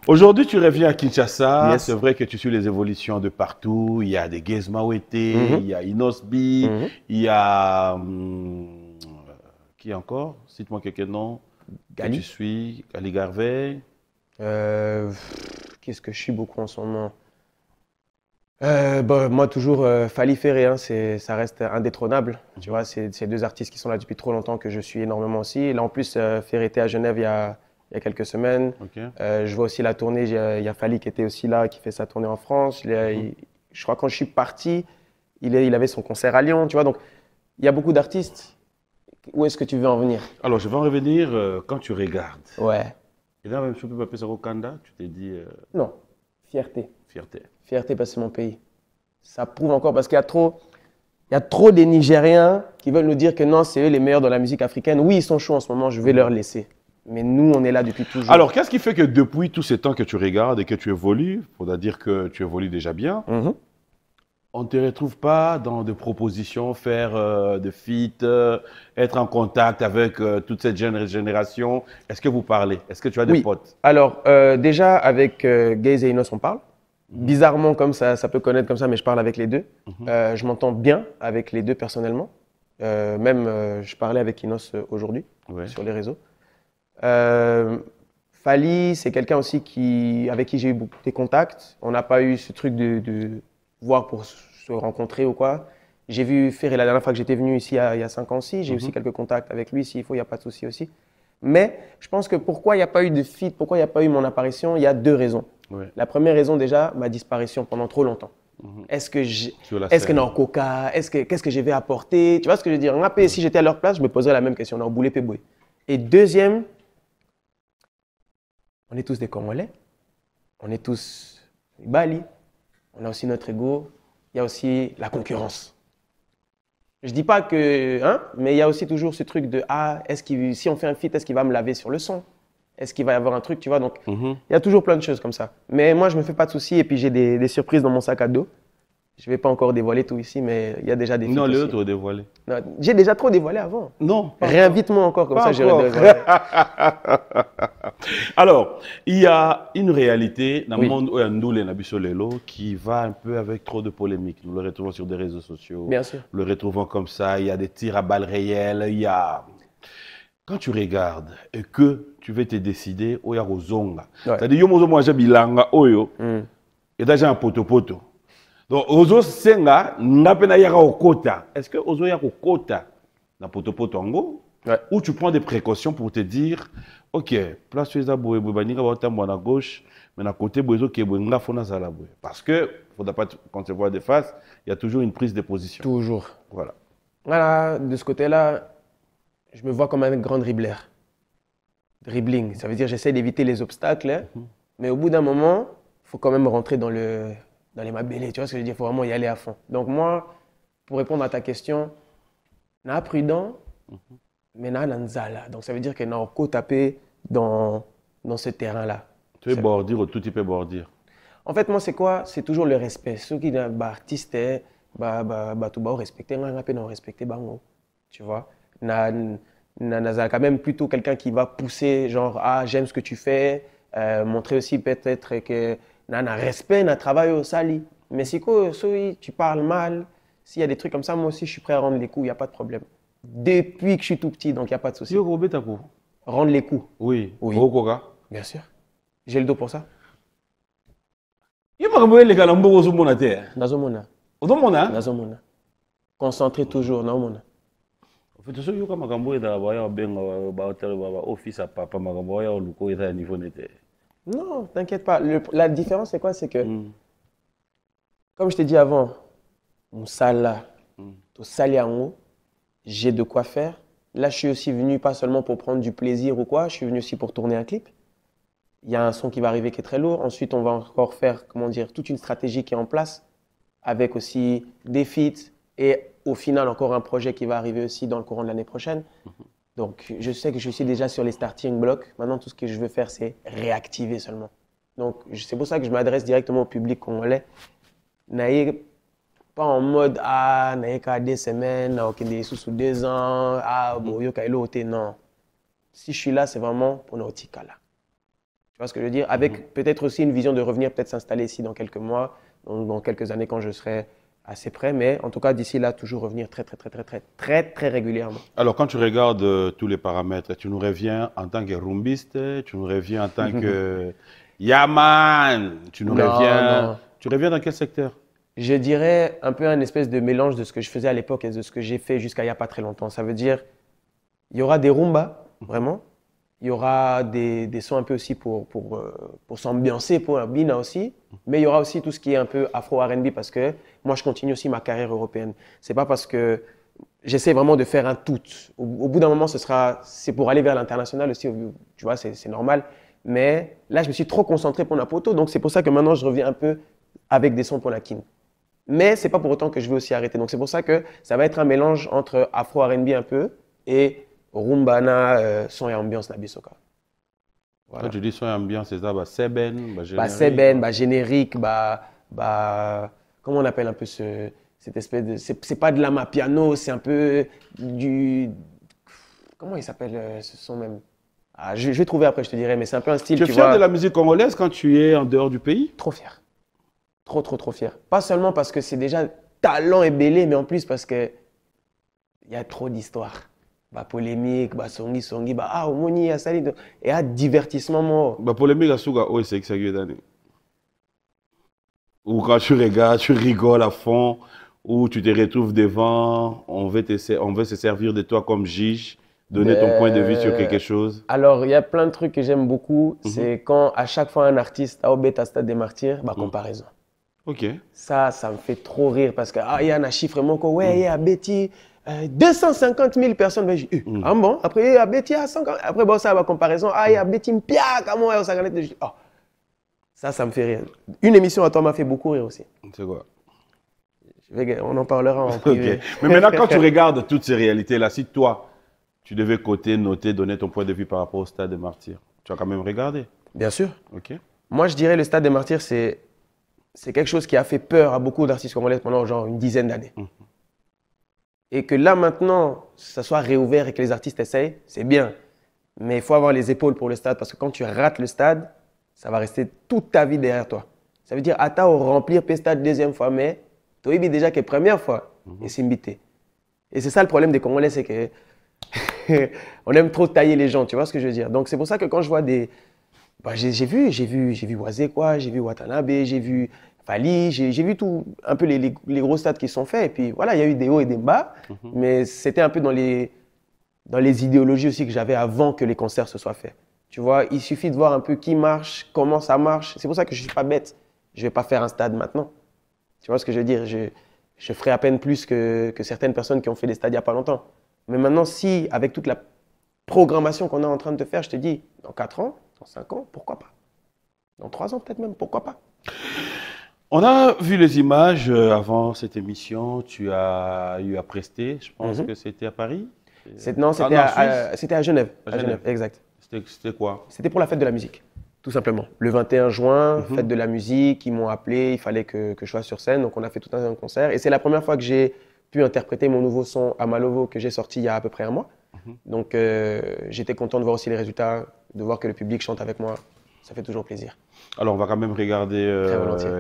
aujourd'hui, tu reviens à Kinshasa. Yes. C'est vrai que tu suis les évolutions de partout. Il y a des Gezma Wete, il y a Inosbi, il y a. Qui encore? Cite-moi quelques noms. Gali. Que tu suis. Gali Garvey. Qu'est-ce que je suis beaucoup en ce moment? Moi, toujours, Fally Ferré, hein, ça reste indétrônable. Tu vois, c'est deux artistes qui sont là depuis trop longtemps que je suis énormément aussi. Et là, en plus, Ferré était à Genève il y a quelques semaines. Okay. Je vois aussi la tournée. Il y a Fally qui était aussi là, qui fait sa tournée en France. Je crois quand je suis parti, il avait son concert à Lyon. Tu vois, donc, il y a beaucoup d'artistes. Où est-ce que tu veux en venir? Alors, je vais en revenir quand tu regardes. Ouais. Et là, même si tu peux appeler ça Kanda, tu t'es dit. Non, fierté. Fierté. Fierté parce que c'est mon pays. Ça prouve encore parce qu'il y a trop des Nigériens qui veulent nous dire que non, c'est eux les meilleurs dans la musique africaine. Oui, ils sont chauds en ce moment, je vais leur laisser. Mais nous, on est là depuis toujours. Alors, qu'est-ce qui fait que depuis tous ces temps que tu regardes et que tu évolues, il faudra dire que tu évolues déjà bien, on ne te retrouve pas dans des propositions, faire des feats, être en contact avec toute cette génération? Est-ce que vous parlez? Est-ce que tu as des potes? Alors, déjà, avec Gaze et Inos, on parle. Bizarrement, comme ça peut connaître comme ça, mais je parle avec les deux. Je m'entends bien avec les deux personnellement. Je parlais avec Inos aujourd'hui sur les réseaux. Fally, c'est quelqu'un aussi avec qui j'ai eu beaucoup de contacts. On n'a pas eu ce truc de voir pour se rencontrer ou quoi. J'ai vu Ferré la dernière fois que j'étais venu ici il y a 5 ans aussi. J'ai aussi quelques contacts avec lui. S'il faut, il n'y a pas de souci aussi. Mais je pense que pourquoi il n'y a pas eu de feat, pourquoi il n'y a pas eu mon apparition, il y a 2 raisons. La première raison, déjà, ma disparition pendant trop longtemps. Est-ce que dans Coca, qu'est-ce que je vais apporter? Tu vois ce que je veux dire? Si j'étais à leur place, je me poserais la même question. Dans Boulé Péboué. Et deuxième, on est tous des Congolais. On est tous Bali. On a aussi notre ego. Il y a aussi la concurrence. Je dis pas que, mais il y a aussi toujours ce truc de si on fait un feat, est-ce qu'il va me laver sur le son? Est-ce qu'il va y avoir un truc, tu vois? Donc, il y a toujours plein de choses comme ça. Mais moi, je me fais pas de soucis et puis j'ai des surprises dans mon sac à dos. Je vais pas encore dévoiler tout ici, mais il y a déjà des feats. Non, les aussi. autres ont dévoilé. J'ai déjà trop dévoilé avant. Non. Réinvite-moi encore, comme ça j'irai dévoiler. Alors, il y a une réalité dans le monde où il y a nous, les Nabisolelo, qui va un peu avec trop de polémiques. Nous le retrouvons sur des réseaux sociaux. Bien sûr. Nous le retrouvons comme ça. Il y a des tirs à balles réelles. Il y a... Quand tu regardes et que tu veux te décider, il y a Rozonga. C'est-à-dire, moi, j'ai bilanga, oyo, et déjà un poto-poto. Donc, Ozo Senga, n'a pas yaka au quota. Est-ce que Ozo yaka au quota dans poto-poto en gros? Ou tu prends des précautions pour te dire, ok, place les aboué, boubanika, à gauche, mais à côté, bozo qui est bouinga, fona zalaboué. Parce que, il ne faudra pas concevoir des faces, il y a toujours une prise de position. Toujours. Voilà. Voilà, de ce côté-là, je me vois comme un grand dribbleur. Dribbling, ça veut dire j'essaie d'éviter les obstacles, mais au bout d'un moment, il faut quand même rentrer dans les mabélés, tu vois ce que je veux dire? Il faut vraiment y aller à fond. Donc moi, pour répondre à ta question, na prudent, mais na nanzala. Donc ça veut dire que na ko taper dans ce terrain-là. Tu es bordir ou tout type bordir? En fait, moi, c'est quoi? C'est toujours le respect. Ceux qui sont artistes, tout respecter, respecter, tu vois. Quand même plutôt quelqu'un qui va pousser, genre, ah, j'aime ce que tu fais, montrer aussi peut-être que na respect, na travail au sali. Mais si tu parles mal, s'il y a des trucs comme ça, moi aussi, je suis prêt à rendre les coups, il n'y a pas de problème. Depuis que je suis tout petit, donc il n'y a pas de souci. Rendre les coups. Oui. Oui. Bien sûr. J'ai le dos pour ça. Nazomona. Concentré toujours, Nazomona. En fait, ce que makambo est office à papa makambo ya luko est niveau n'était. Non, t'inquiète pas. La différence c'est quoi? C'est que comme je t'ai dit avant, mon sala, tout saliango, j'ai de quoi faire. Là, je suis aussi venu pas seulement pour prendre du plaisir ou quoi, je suis venu aussi pour tourner un clip. Il y a un son qui va arriver qui est très lourd. Ensuite, on va encore faire, comment dire, toute une stratégie qui est en place avec aussi des feats et au final, encore un projet qui va arriver aussi dans le courant de l'année prochaine. Donc, je sais que je suis déjà sur les starting blocks. Maintenant, tout ce que je veux faire, c'est réactiver seulement. Donc, c'est pour ça que je m'adresse directement au public congolais. N'ayez pas en mode, ah, n'ayez qu'à des semaines, ok, des sous 2 ans, ah, bon, yo, kailo, non. Si je suis là, c'est vraiment pour notre là. Tu vois ce que je veux dire? Avec peut-être aussi une vision de revenir, peut-être s'installer ici dans quelques mois, dans quelques années quand je serai assez près, mais en tout cas d'ici là, toujours revenir très régulièrement. Alors quand tu regardes tous les paramètres, tu nous reviens en tant que rumbiste, tu nous reviens en tant que Yaman, tu nous reviens. Non. Tu reviens dans quel secteur? Je dirais un peu un espèce de mélange de ce que je faisais à l'époque et de ce que j'ai fait jusqu'à il n'y a pas très longtemps. Ça veut dire, il y aura des rumbas, vraiment. Il y aura des sons un peu aussi pour s'ambiancer, pour un bina aussi. Mais il y aura aussi tout ce qui est un peu afro-R&B parce que moi, je continue aussi ma carrière européenne. C'est pas parce que j'essaie vraiment de faire un tout. Au bout d'un moment, c'est pour aller vers l'international aussi. Tu vois, c'est normal. Mais là, je me suis trop concentré pour Napoto. Donc, c'est pour ça que maintenant, je reviens un peu avec des sons pour la kin. Mais c'est pas pour autant que je vais aussi arrêter. Donc, c'est pour ça que ça va être un mélange entre afro-R&B un peu et rumbana, son et ambiance na bisoka. Voilà. Quand tu dis son et ambiance, c'est ça, seben, générique, comment on appelle un peu cette espèce de, c'est pas de la piano, c'est un peu du, comment il s'appelle ce son même? Ah, je vais trouver après, je te dirai, mais c'est un peu un style. Tu es fier de la musique congolaise quand tu es en dehors du pays? Trop fier, trop fier. Pas seulement parce que c'est déjà talent et belé, mais en plus parce que il y a trop d'histoires. Polémique, songi, omoni, asali, et à divertissement. Polémique, c'est que ou quand tu regardes, tu rigoles à fond, ou tu te retrouves devant, on veut se servir de toi comme juge, donner ton point de vue sur quelque chose. Alors, il y a plein de trucs que j'aime beaucoup. C'est quand à chaque fois un artiste a au Stade des Martyrs, comparaison. Ok. Ça me fait trop rire parce qu'il y a un chiffre, ouais, il y a Betty. 250 000 personnes. Ah bon? Après, il y a Betty à 50. Après, bon, ça va comparaison. Ah, il y a Betty Mpia, comment elle s'organise? Oh. Ça me fait rire. Une émission à toi m'a fait beaucoup rire aussi. C'est quoi? On en parlera en privé. Okay. Mais maintenant, quand tu regardes toutes ces réalités-là, si toi, tu devais coter, noter, donner ton point de vue par rapport au Stade des Martyrs, tu as quand même regardé? Bien sûr. Ok. Moi, je dirais le Stade des Martyrs, c'est quelque chose qui a fait peur à beaucoup d'artistes congolais pendant genre une dizaine d'années. Et que là, maintenant, ça soit réouvert et que les artistes essayent, c'est bien. Mais il faut avoir les épaules pour le stade parce que quand tu rates le stade, ça va rester toute ta vie derrière toi. Ça veut dire, attends, remplir le stade deuxième fois, mais tu as déjà que première fois, et c'est invité. Et c'est ça le problème des Congolais, c'est que on aime trop tailler les gens, tu vois ce que je veux dire. Donc c'est pour ça que quand je vois des... j'ai vu Oisé, quoi, j'ai vu Watanabe, j'ai vu Fali, j'ai vu tout, un peu les gros stades qui sont faits. Et puis voilà, il y a eu des hauts et des bas, mais c'était un peu dans les idéologies aussi que j'avais avant que les concerts se soient faits. Tu vois, il suffit de voir un peu qui marche, comment ça marche. C'est pour ça que je ne suis pas bête. Je ne vais pas faire un stade maintenant. Tu vois ce que je veux dire? Je ferai à peine plus que certaines personnes qui ont fait des stades il n'y a pas longtemps. Mais maintenant, si, avec toute la programmation qu'on est en train de faire, je te dis, dans 4 ans, dans 5 ans, pourquoi pas? Dans 3 ans peut-être même, pourquoi pas? On a vu les images avant cette émission. Tu as eu à prester, je pense que c'était à Paris. Non, c'était à Genève. À Genève, exact. C'était quoi? C'était pour la fête de la musique. Tout simplement. Le 21 juin, fête de la musique, ils m'ont appelé, il fallait que je sois sur scène, donc on a fait tout un concert. Et c'est la première fois que j'ai pu interpréter mon nouveau son Amalovo que j'ai sorti il y a à peu près un mois. Donc j'étais content de voir aussi les résultats, de voir que le public chante avec moi. Ça fait toujours plaisir. Alors, on va quand même regarder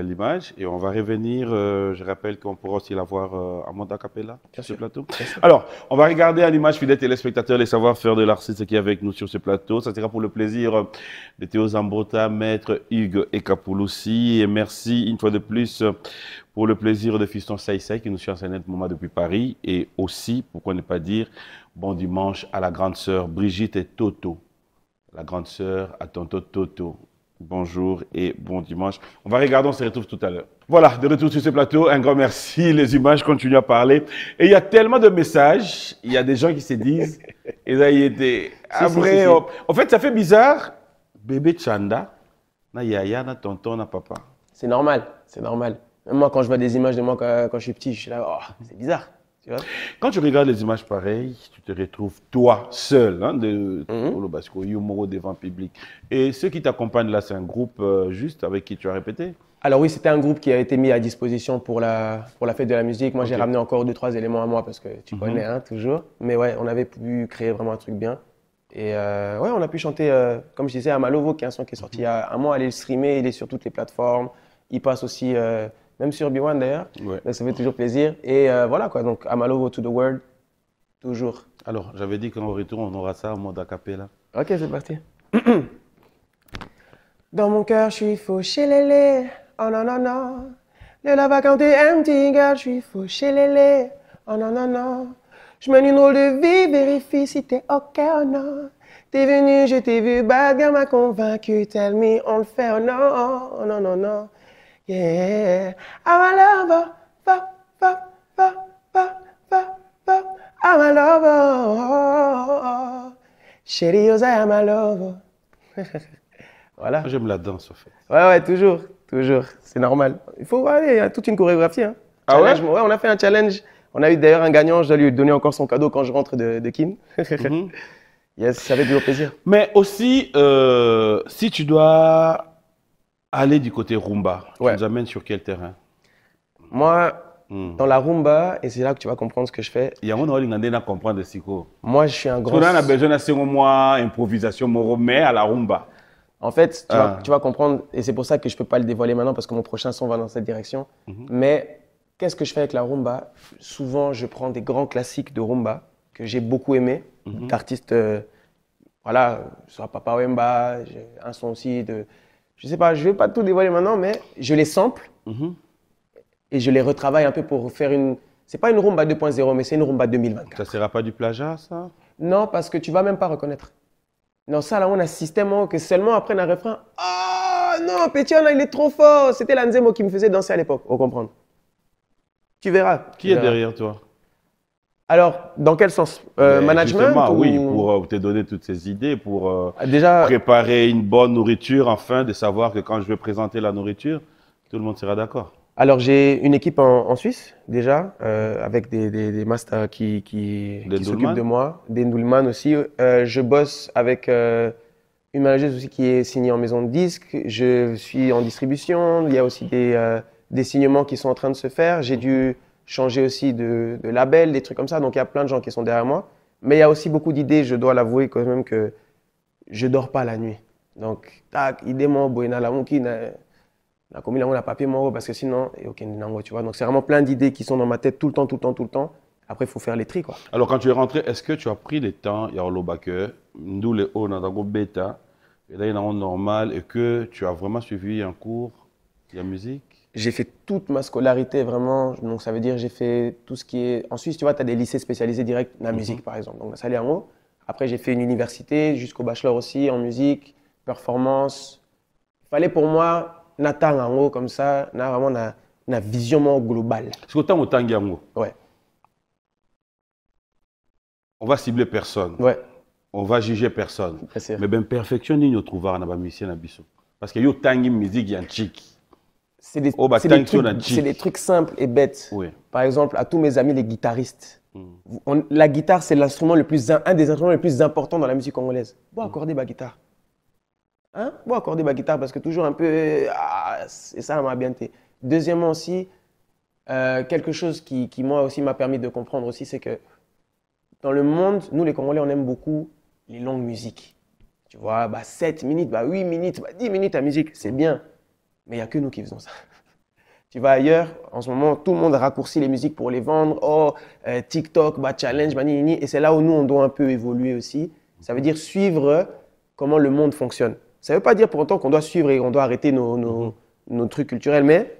l'image et on va revenir. Je rappelle qu'on pourra aussi la voir à Monda Capella sur ce plateau. Alors, on va regarder à l'image, fidèles téléspectateurs, les savoir-faire de l'artiste qui est avec nous sur ce plateau. Ça sera pour le plaisir de Théo Zambota, Maître Hugues Ekapouloussi. Et merci une fois de plus pour le plaisir de Fiston Saïsaï qui nous suit en scène moment depuis Paris. Et aussi, pourquoi ne pas dire, bon dimanche à la grande sœur Brigitte et Toto. La grande sœur à tonton Toto. Bonjour et bon dimanche. On va regarder, on se retrouve tout à l'heure. Voilà, de retour sur ce plateau, un grand merci. Les images continuent à parler. Et il y a tellement de messages, il y a des gens qui se disent, et là il était... Après, en fait, ça fait bizarre. Bébé Chanda, na yaya, na tonton, na papa. C'est normal, c'est normal. Même moi, quand je vois des images de moi quand je suis petit, je suis là, oh, c'est bizarre. Tu vois? Quand tu regardes les images pareilles, tu te retrouves toi seul, hein, devant le public. Et ceux qui t'accompagnent là, c'est un groupe juste avec qui tu as répété? Alors oui, c'était un groupe qui a été mis à disposition pour la fête de la musique. Moi, j'ai ramené encore 2-3 éléments à moi parce que tu connais, hein, toujours. Mais ouais, on avait pu créer vraiment un truc bien. Et ouais, on a pu chanter, comme je disais, Amalovo, qui est un son qui est sorti il y a un mois. Allez le streamer, il est sur toutes les plateformes. Il passe aussi... même sur B1 d'ailleurs, donc ça fait toujours plaisir. Et voilà quoi, donc Amalovo to the world, toujours. Alors, j'avais dit qu'en retour, on aura ça en mode a cappella. Ok, c'est parti. Dans mon cœur, je suis fauché lélé, oh non non non. Le lava quand t'es empty, girl, je suis fauché lélé, oh non non non. Je mène une drôle de vie, vérifie si t'es ok ou non. T'es venu, je t'ai vu, bad girl m'a convaincu, tell me on le fait ou non, oh non non non. Yeah, I'm a lover, I'm a lover. Chérie, I'm a lover. Voilà. J'aime la danse, en fait. Ouais, toujours, toujours. C'est normal. Il faut, il y a toute une chorégraphie. Hein. Ah ouais? Ouais, on a fait un challenge. On a eu d'ailleurs un gagnant. Je dois lui donner encore son cadeau quand je rentre de Kin. Yes, ça fait toujours plaisir. Mais aussi, si tu dois aller du côté rumba, tu nous amènes sur quel terrain? Moi, dans la rumba, et c'est là que tu vas comprendre ce que je fais. Il y a un comprendre de Siko. Moi, je suis un grand... On a besoin de improvisation, mais à la rumba. En fait, tu vas comprendre, et c'est pour ça que je ne peux pas le dévoiler maintenant parce que mon prochain son va dans cette direction. Mais qu'est-ce que je fais avec la rumba? Souvent, je prends des grands classiques de rumba que j'ai beaucoup aimés, d'artistes, voilà, soit Papa Wemba, j'ai un son aussi de... Je ne sais pas, je ne vais pas tout dévoiler maintenant, mais je les sample et je les retravaille un peu pour faire une... C'est pas une rumba 2.0, mais c'est une rumba 2024. Ça ne sera pas du plagiat, ça? Non, parce que tu ne vas même pas reconnaître. Non, ça, là, on a un système que seulement après un refrain. Ah non, Pétiana, il est trop fort. C'était l'Anzemo qui me faisait danser à l'époque, au comprendre. Tu verras. Qui est derrière toi? Alors, dans quel sens? Management ou... Oui, pour te donner toutes ces idées, pour déjà, préparer une bonne nourriture, afin de savoir que quand je vais présenter la nourriture, tout le monde sera d'accord. Alors, j'ai une équipe en Suisse, déjà, avec des masters qui s'occupent de moi, des Ndoulman aussi. Je bosse avec une manageuse aussi qui est signée en maison de disques. Je suis en distribution. Il y a aussi des signements qui sont en train de se faire. J'ai dû changer aussi de label, des trucs comme ça. Donc, il y a plein de gens qui sont derrière moi. Mais il y a aussi beaucoup d'idées. Je dois l'avouer quand même que je ne dors pas la nuit. Donc, tac, idément, boina la mouki, la commune, on a papier moro parce que sinon, il n'y a aucun nango, tu vois. Donc, c'est vraiment plein d'idées qui sont dans ma tête tout le temps. Après, il faut faire les tris, quoi. Alors, quand tu es rentré, est-ce que tu as pris le temps, il y a un lobake, nous les hauts, dans un bêta, et là, il y a un normal, et que tu as vraiment suivi un cours de musique? J'ai fait toute ma scolarité, vraiment. Donc, ça veut dire j'ai fait tout ce qui est... En Suisse, tu vois, tu as des lycées spécialisés directs dans la musique, par exemple. Donc, ça allait en haut. Après, j'ai fait une université, jusqu'au bachelor aussi, en musique, performance. Il fallait pour moi... Nathan en haut comme ça, na vraiment na vision globale. Est-ce que tu as un ouais. On va cibler personne. Ouais. On va juger personne. Mais ben perfection ni nous trouver na ba musicien na biso. Parce que yo tangi musique yan chic. C'est des trucs simples et bêtes. Oui. Par exemple, à tous mes amis les guitaristes. La guitare, c'est l'instrument un des instruments les plus importants dans la musique congolaise. Bon, accorder ma guitare. Hein? Bon, accorder ma guitare parce que toujours un peu. Ah, et ça m'a bien été. Deuxièmement aussi, quelque chose qui moi aussi m'a permis de comprendre aussi, c'est que dans le monde, nous les Congolais, on aime beaucoup les longues musiques. Tu vois, bah 7 minutes, bah 8 minutes, bah 10 minutes à musique, c'est bien. Mais il n'y a que nous qui faisons ça. Tu vas ailleurs, en ce moment, tout le monde raccourcit les musiques pour les vendre. Oh, TikTok, bah, challenge, bah, ni. Et c'est là où nous, on doit un peu évoluer aussi. Ça veut dire suivre comment le monde fonctionne. Ça ne veut pas dire pour autant qu'on doit suivre et qu'on doit arrêter nos trucs culturels, mais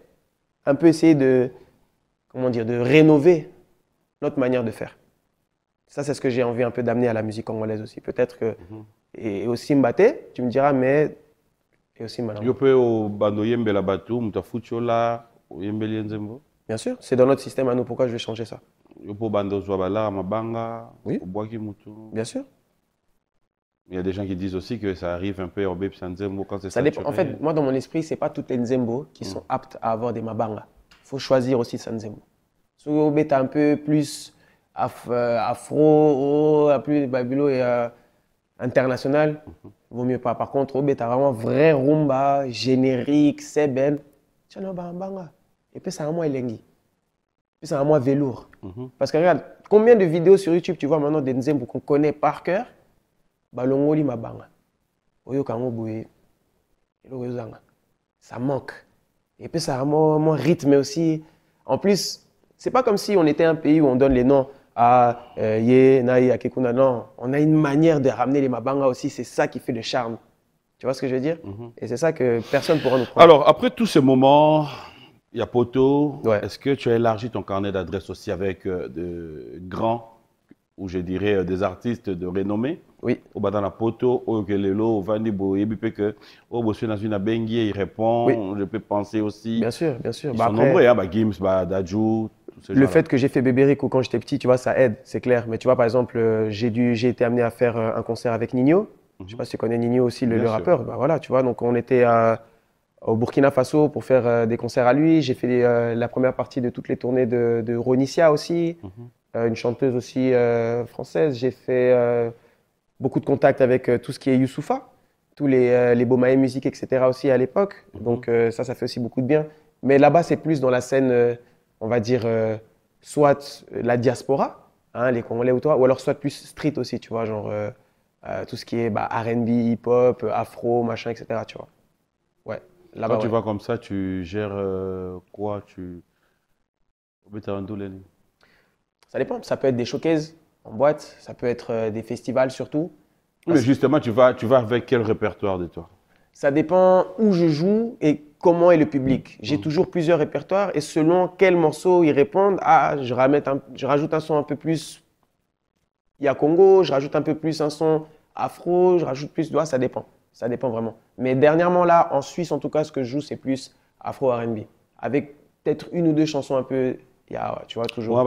un peu essayer de, comment dire, de rénover notre manière de faire. Ça, c'est ce que j'ai envie un peu d'amener à la musique congolaise aussi. Peut-être que, et aussi Mbaté, tu me diras, mais et aussi Malambo. Yo pe o bando yembela batu, mutafuchola, o yembeli nzembo. Bien sûr, c'est dans notre système à nous. Pourquoi je vais changer ça? Yo po bando zwabala mabanga, Oui. o boaki mutu. Bien sûr. Il y a des gens qui disent aussi que ça arrive un peu au Bep Nzembo quand c'est Ça dépend. En fait, moi, dans mon esprit, ce n'est pas toutes les Nzembo qui sont aptes à avoir des Mabanga. Il faut choisir aussi sa Nzembo. Si vous êtes un peu plus afro, plus babulo et international, vaut mieux pas. Par contre, tu as vraiment vrai rumba, générique, seben, tu as Banga. Et puis, c'est un mois elengi. Puis, c'est un mois velours. Parce que regarde, combien de vidéos sur YouTube tu vois maintenant des Nzembo qu'on connaît par cœur? Balongoli mabanga. Oyo kango boye. Ça manque. Et puis ça a mon rythme aussi. En plus, c'est pas comme si on était un pays où on donne les noms à Ye, Naï, Akekuna. Non, on a une manière de ramener les mabanga aussi. C'est ça qui fait le charme. Tu vois ce que je veux dire? Et c'est ça que personne ne pourra nous prendre. Alors, après tous ces moments, il y a Poto. Ouais. Est-ce que tu as élargi ton carnet d'adresses aussi avec de grands, ou je dirais des artistes de renommée? Oui. Au Badana Poto, au Kelelo, au Vandi Boyebi, que au Bossé dans une Bengue, il répond. Oui. Je peux penser aussi. Bien sûr, bien sûr. Ils Bah sont après, nombreux, hein, Gims, Dajou. le fait que j'ai fait Bébé Rico quand j'étais petit, tu vois, ça aide, c'est clair. Mais tu vois, par exemple, j'ai été amené à faire un concert avec Nino. Je ne sais pas si tu connais Nino aussi, le rappeur. Bah, voilà, tu vois, donc on était au Burkina Faso pour faire des concerts à lui. J'ai fait la première partie de toutes les tournées de Ronicia aussi, une chanteuse aussi française. J'ai fait beaucoup de contacts avec tout ce qui est Youssoupha, tous les Bomae Musique, etc. aussi à l'époque. Donc ça fait aussi beaucoup de bien. Mais là-bas, c'est plus dans la scène, on va dire, soit la diaspora, hein, les Congolais ou alors soit plus street aussi, tu vois, genre tout ce qui est R&B, hip-hop, afro, machin, etc. Tu vois. Ouais. Quand tu vas comme ça, tu gères quoi? Ça dépend. Ça peut être des showcases en boîte, ça peut être des festivals surtout. Mais justement, tu vas avec quel répertoire de toi? Ça dépend où je joue et comment est le public. J'ai toujours plusieurs répertoires et selon quel morceau ils répondent, je rajoute un son un peu plus Congo, je rajoute un peu plus un son afro, je rajoute plus, ça dépend. Ça dépend vraiment. Mais dernièrement là, en Suisse en tout cas, ce que je joue c'est plus afro R&B. Avec peut-être une ou deux chansons un peu, tu vois, toujours.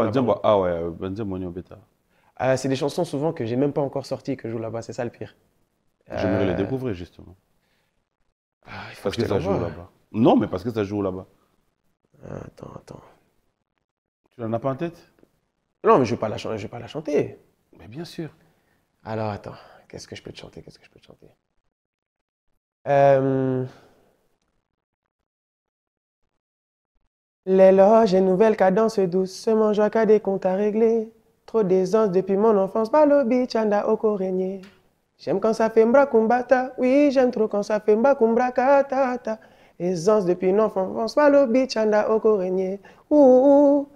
C'est des chansons souvent que j'ai même pas encore sorties que je joue là-bas, c'est ça le pire. J'aimerais les découvrir justement. Il faut parce que ça joue là-bas. Non, mais parce que ça joue là-bas. Attends. Tu n'en as pas en tête? Non, mais je vais pas la chanter. Mais bien sûr. Alors attends, qu'est-ce que je peux te chanter? L'éloge et nouvelle cadence doucement, joie qu'à des comptes à régler. Trop d'aisance depuis mon enfance, balobi chanda oko régné. J'aime quand ça fait mbrakumbata, oui j'aime trop quand ça fait mbrakumbrakatata. Aisance depuis mon enfance, balobi chanda oko régné. Ouh,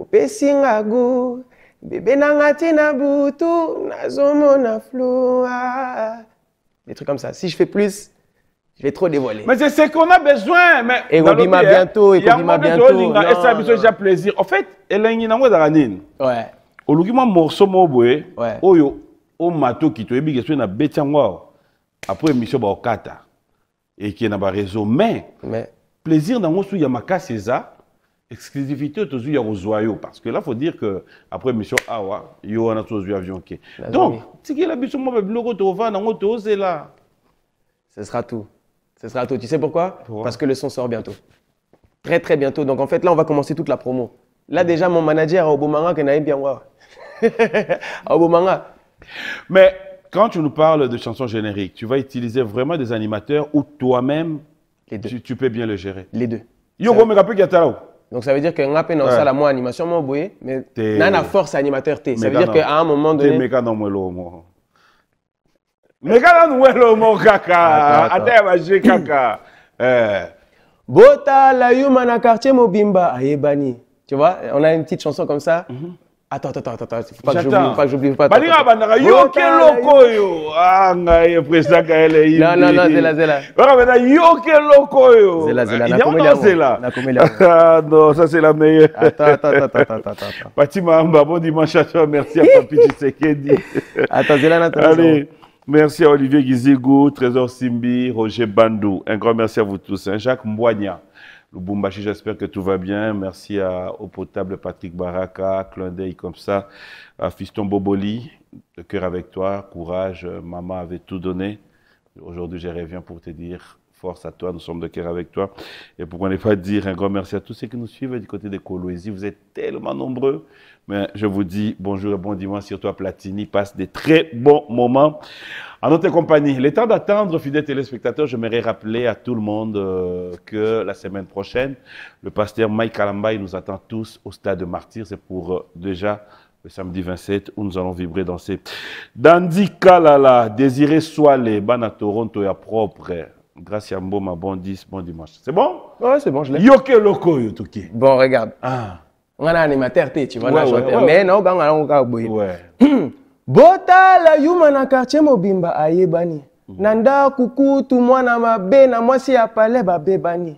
pesingagu, bébé nangatina butu, nazomona flou. Des trucs comme ça. Si je fais plus, je vais trop dévoiler. Mais c'est ce qu'on a besoin. Mais et Robima bientôt, et Robima bientôt. Et ça a déjà plaisir. En fait, elle a une langue d'Aranine. Ouais. Au lieu de morceau mobile, ouais. Au mato qui te dit que tu as bétiangwa après émission ba okata et qui n'a pas réseau. Mais plaisir dans mon sou Yamaka César, exclusivité autour ya ozoyo parce que là faut dire que après émission awa yo on a tous avion qui. Donc, si que la biso mo ba biloko to va na ngoto là. Ce sera tout. Ce sera tout. Tu sais pourquoi? Parce que le son sort bientôt. Très très bientôt. Donc en fait là on va commencer toute la promo. Là déjà mon manager a Obomanga qui n'a bien voir. Obomanga. Mais quand tu nous parles de chansons génériques, tu vas utiliser vraiment des animateurs ou toi-même, tu peux bien le gérer? Les deux. Donc ça veut dire que on a dans ça la moi animation moi boy mais n'a la force animateur T. Ça veut dire qu'à un moment donné méga non mo kaka ata ba kaka Bota la yuma na quartier Mobimba ayebani. Tu vois, on a une petite chanson comme ça. Attends, faut pas que j'oublie pas. Balinga bandaka yo ke loko yo. Ah ngai président Kaele yi. Non, zela. Voilà maintenant yo ke loko yo. Zela na komelia. Non, ça c'est la meilleure. Attends. Fatima Amba, bon dimanche à toi. Merci à Papi Tshisekedi. Attends, zela na. Allez. Merci à Olivier Gizigou, Trésor Simbi, Roger Bandou. Un grand merci à vous tous. Jacques Mbouania, Lubumbashi, j'espère que tout va bien. Merci au potable Patrick Baraka, clin d'œil comme ça. À Fiston Boboli, le cœur avec toi, courage. Maman avait tout donné. Aujourd'hui, je reviens pour te dire force à toi. Nous sommes de cœur avec toi. Et pourquoi ne pas dire un grand merci à tous ceux qui nous suivent du côté de Kolwezi. Vous êtes tellement nombreux. Mais je vous dis bonjour et bon dimanche, surtout à Platini. Passe des très bons moments en notre compagnie. Le temps d'attendre, fidèles téléspectateurs, j'aimerais rappeler à tout le monde que la semaine prochaine, le pasteur Mike Kalambay nous attend tous au stade de Martyr. C'est pour déjà le samedi 27 où nous allons vibrer, danser. Dandy Kalala, Désiré Soale, Bana Toronto et propre. Grâce à Mboma, bon 10, bon dimanche. C'est bon? Ouais, c'est bon, je l'ai. Yoke Loko, Yotuki. Bon, regarde. Ah. On a un animateur, tu vois, ouais. mais non, on a ouais. Bota la yuma na quartier Mobimba ayebani. Nanda kukutu mwana mabe na mwasi ya pale babebani.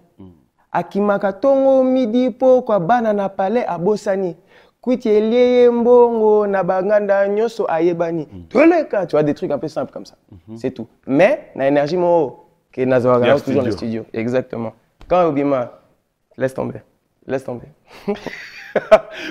Akimaka tongo midi po kwa bana na pale abosani. Kwiti eliye mbongo na banganda nyoso ayebani. Tous les cas, tu vois, des trucs un peu simples comme ça. C'est tout. Mais, na énergie mo que Nazawa toujours dans le studio. Exactement. Quand Obima, laisse tomber.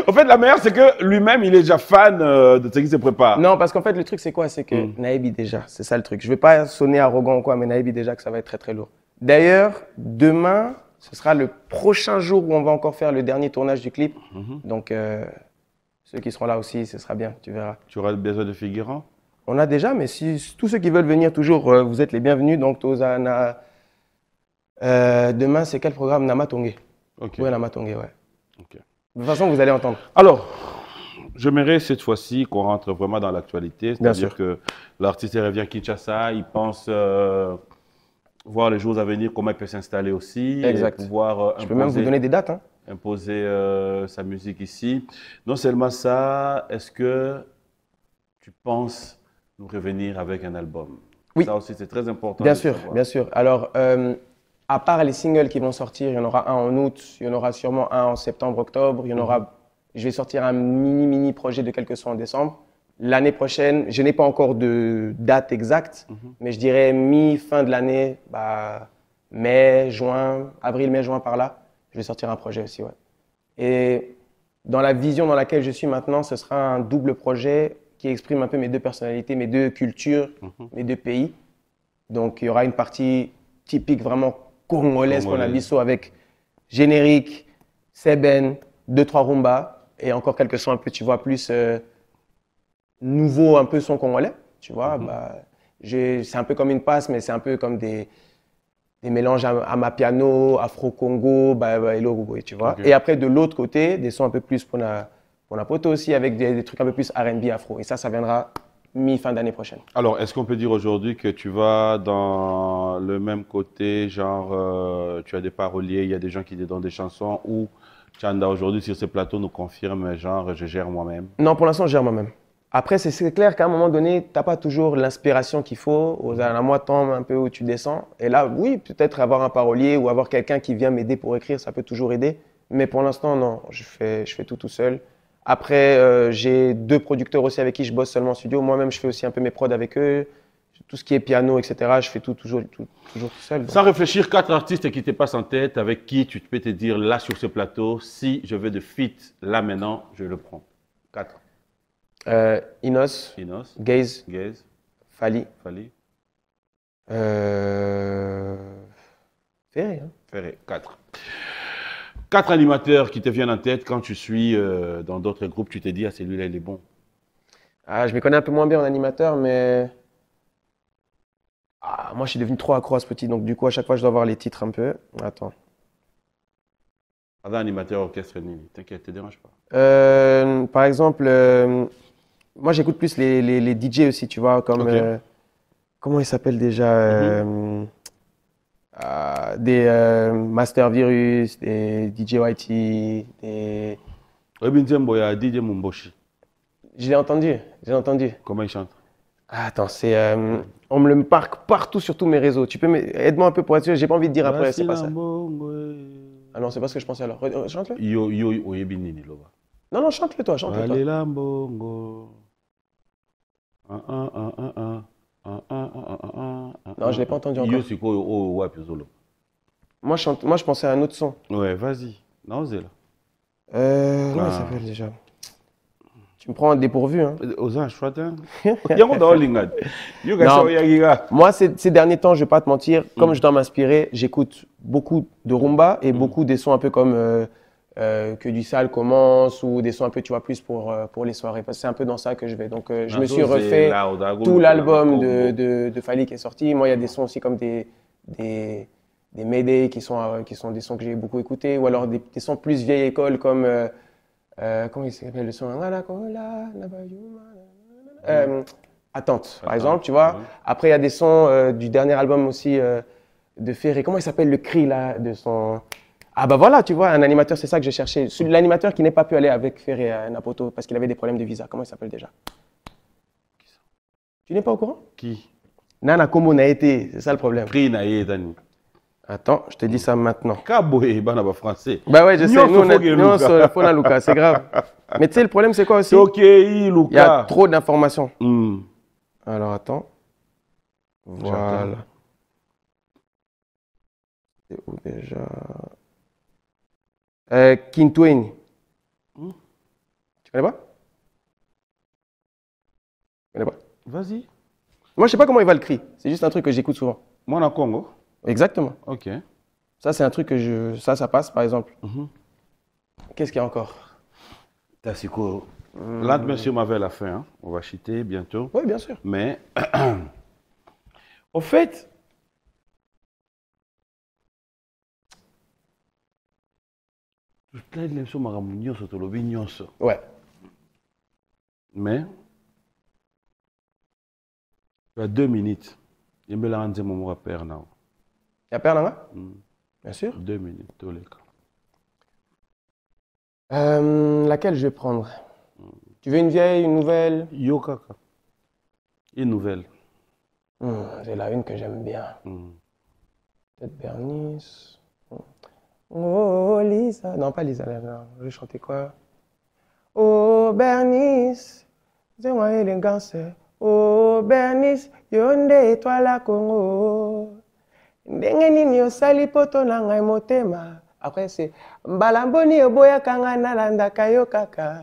En fait, la meilleure, c'est que lui-même, il est déjà fan de ce qui se prépare. Non, parce qu'en fait, le truc, c'est quoi? C'est que Naïbi déjà, c'est ça le truc. Je ne vais pas sonner arrogant ou quoi, mais Naïbi déjà que ça va être très très lourd. D'ailleurs, demain, ce sera le prochain jour où on va encore faire le dernier tournage du clip. Donc, ceux qui seront là aussi, ce sera bien, tu verras. Tu auras besoin de figurants? On a déjà, mais si tous ceux qui veulent venir toujours, vous êtes les bienvenus. Donc, Tozana. Demain, c'est quel programme? Namatongé. Ok. Oui, Namatongé, ouais. Ok. De toute façon, vous allez entendre. Alors, j'aimerais cette fois-ci qu'on rentre vraiment dans l'actualité. C'est-à-dire que l'artiste revient à Kinshasa, il pense voir les jours à venir, comment il peut s'installer aussi. Exact. Et pouvoir, je peux même vous donner des dates. Hein. Imposer sa musique ici. Non seulement ça, est-ce que tu penses nous revenir avec un album? Oui. Ça aussi, c'est très important. Bien sûr, bien sûr. Alors, à part les singles qui vont sortir, il y en aura un en août, il y en aura sûrement un en septembre, octobre. Il y en aura, je vais sortir un mini projet de quelque soit en décembre. L'année prochaine, je n'ai pas encore de date exacte, mais je dirais mi-fin de l'année, mai, juin, avril, mai, juin par là, je vais sortir un projet aussi. Ouais. Et dans la vision dans laquelle je suis maintenant, ce sera un double projet qui exprime un peu mes deux personnalités, mes deux cultures, mes deux pays. Donc il y aura une partie typique vraiment congolaise qu'on a biso avec générique, Seben, 2-3 rumba et encore quelques sons un peu, tu vois, plus nouveau, un peu son congolais, tu vois. C'est un peu comme une passe, mais c'est un peu comme des mélanges à ma piano, afro-congo, tu vois. Okay. Et après, de l'autre côté, des sons un peu plus pour la poto aussi, avec des trucs un peu plus R&B afro. Et ça viendra mi-fin d'année prochaine. Alors, est-ce qu'on peut dire aujourd'hui que tu vas dans le même côté, genre, tu as des paroliers, il y a des gens qui te donnent des chansons, ou Chanda aujourd'hui sur ce plateau nous confirme, genre, je gère moi-même? Non, pour l'instant, je gère moi-même. Après, c'est clair qu'à un moment donné, tu n'as pas toujours l'inspiration qu'il faut. À la moitié un peu où tu descends. Et là, oui, peut-être avoir un parolier ou avoir quelqu'un qui vient m'aider pour écrire, ça peut toujours aider. Mais pour l'instant, non, je fais tout seul. Après, j'ai 2 producteurs aussi avec qui je bosse seulement en studio. Moi-même, je fais aussi un peu mes prods avec eux. Tout ce qui est piano, etc., je fais toujours tout seul. Donc. Sans réfléchir, 4 artistes qui te passent en tête, avec qui tu peux te dire là sur ce plateau, si je veux de feat, là maintenant, je le prends. 4. Inos, Gaze, Fali. Ferré. Hein. Ferré, 4. 4 animateurs qui te viennent en tête quand tu suis dans d'autres groupes, tu te dis, ah, celui-là, il est bon. Ah, je me connais un peu moins bien en animateur, mais Ah, moi, je suis devenu trop accro à ce petit, donc du coup, à chaque fois, je dois voir les titres un peu. Attends. Un animateur orchestre, t'inquiète, te dérange pas. Par exemple, moi, j'écoute plus les DJ aussi, tu vois, comme... Ok. comment ils s'appellent déjà des Master Virus, des DJ YT, des... Obi Nzembo, il y a DJ Mumboshi. Je l'ai entendu, j'ai entendu. Comment il chante? Ah, attends, c'est... on me le marque partout sur tous mes réseaux. Tu peux aide-moi un peu pour être sûr, j'ai pas envie de dire après, c'est pas ça. Ah non, c'est pas ce que je pensais alors. Chante-le. Yo, oyebi nini loba. Non, non, chante-le toi, chante-le toi. Allez lambongo. Non, je l'ai pas entendu encore. Yo, c'est quoi? Oh, ouais, puis zolo. Moi, je pensais à un autre son. Ouais, vas-y. Non, c'est là. Comment il s'appelle déjà? Tu me prends un dépourvu, hein. Ozan, chouette. Yango da olingad. Yo, gars, Non. yagiga. Moi, ces derniers temps, je vais pas te mentir, comme je dois m'inspirer, j'écoute beaucoup de rumba et beaucoup des sons un peu comme que du sale commence ou des sons un peu, tu vois, plus pour les soirées. Parce que c'est un peu dans ça que je vais. Donc, je me suis refait tout l'album de Fally qui est sorti. Moi, il y a des sons aussi comme des Mayday qui sont des sons que j'ai beaucoup écoutés. Ou alors des sons plus vieille école comme, comment il s'appelle le son? Attente, par exemple, tu vois. Après, il y a des sons du dernier album aussi de Ferré. Comment il s'appelle le cri là de son... Ah bah voilà, tu vois, un animateur, c'est ça que je cherchais. L'animateur qui n'est pas pu aller avec Ferré à Napoto parce qu'il avait des problèmes de visa. Comment il s'appelle déjà? Tu n'es pas au courant? Qui? Nana Kombo n'a été, c'est ça le problème. Pri na ye dani. Attends, je te dis ça maintenant. Kaboé, bana ba français. Bah ouais, je sais, nous on Luka. a Fona Luka, c'est grave. Mais tu sais, le problème c'est quoi aussi? C'est ok, Luka. Il y a trop d'informations. Hmm. Alors attends. Voilà. C'est où déjà? Kintweni. Tu connais pas? Tu connais pas? Vas-y. Moi, je sais pas comment il va le cri. C'est juste un truc que j'écoute souvent. Moi, na Congo. Exactement. Ok. Ça, c'est un truc que ça passe, par exemple. Qu'est-ce qu'il y a encore? Tassiko. Là, monsieur m'avait la fin. Hein. On va chiter bientôt. Oui, bien sûr. Mais, au fait, Ouais. mais, tu as 2 minutes. Il me l'a rendu mon père. Il y a Père Nanga? Bien sûr. 2 minutes, tous les cas. Laquelle je vais prendre? Tu veux une vieille, une nouvelle? Yo kaka. Une nouvelle. C'est la une que j'aime bien. Peut-être Bernice. Oh, Lisa. Non, pas Lisa. Non. Je vais chanter quoi? Oh, Bernice. C'est moi élégance. Oh, Bernice. Yonde étoile à Congo. Ndenge nini osali poto na ngai motema. Après, c'est Mbalamboni oboya kanga nalandaka yo kaka.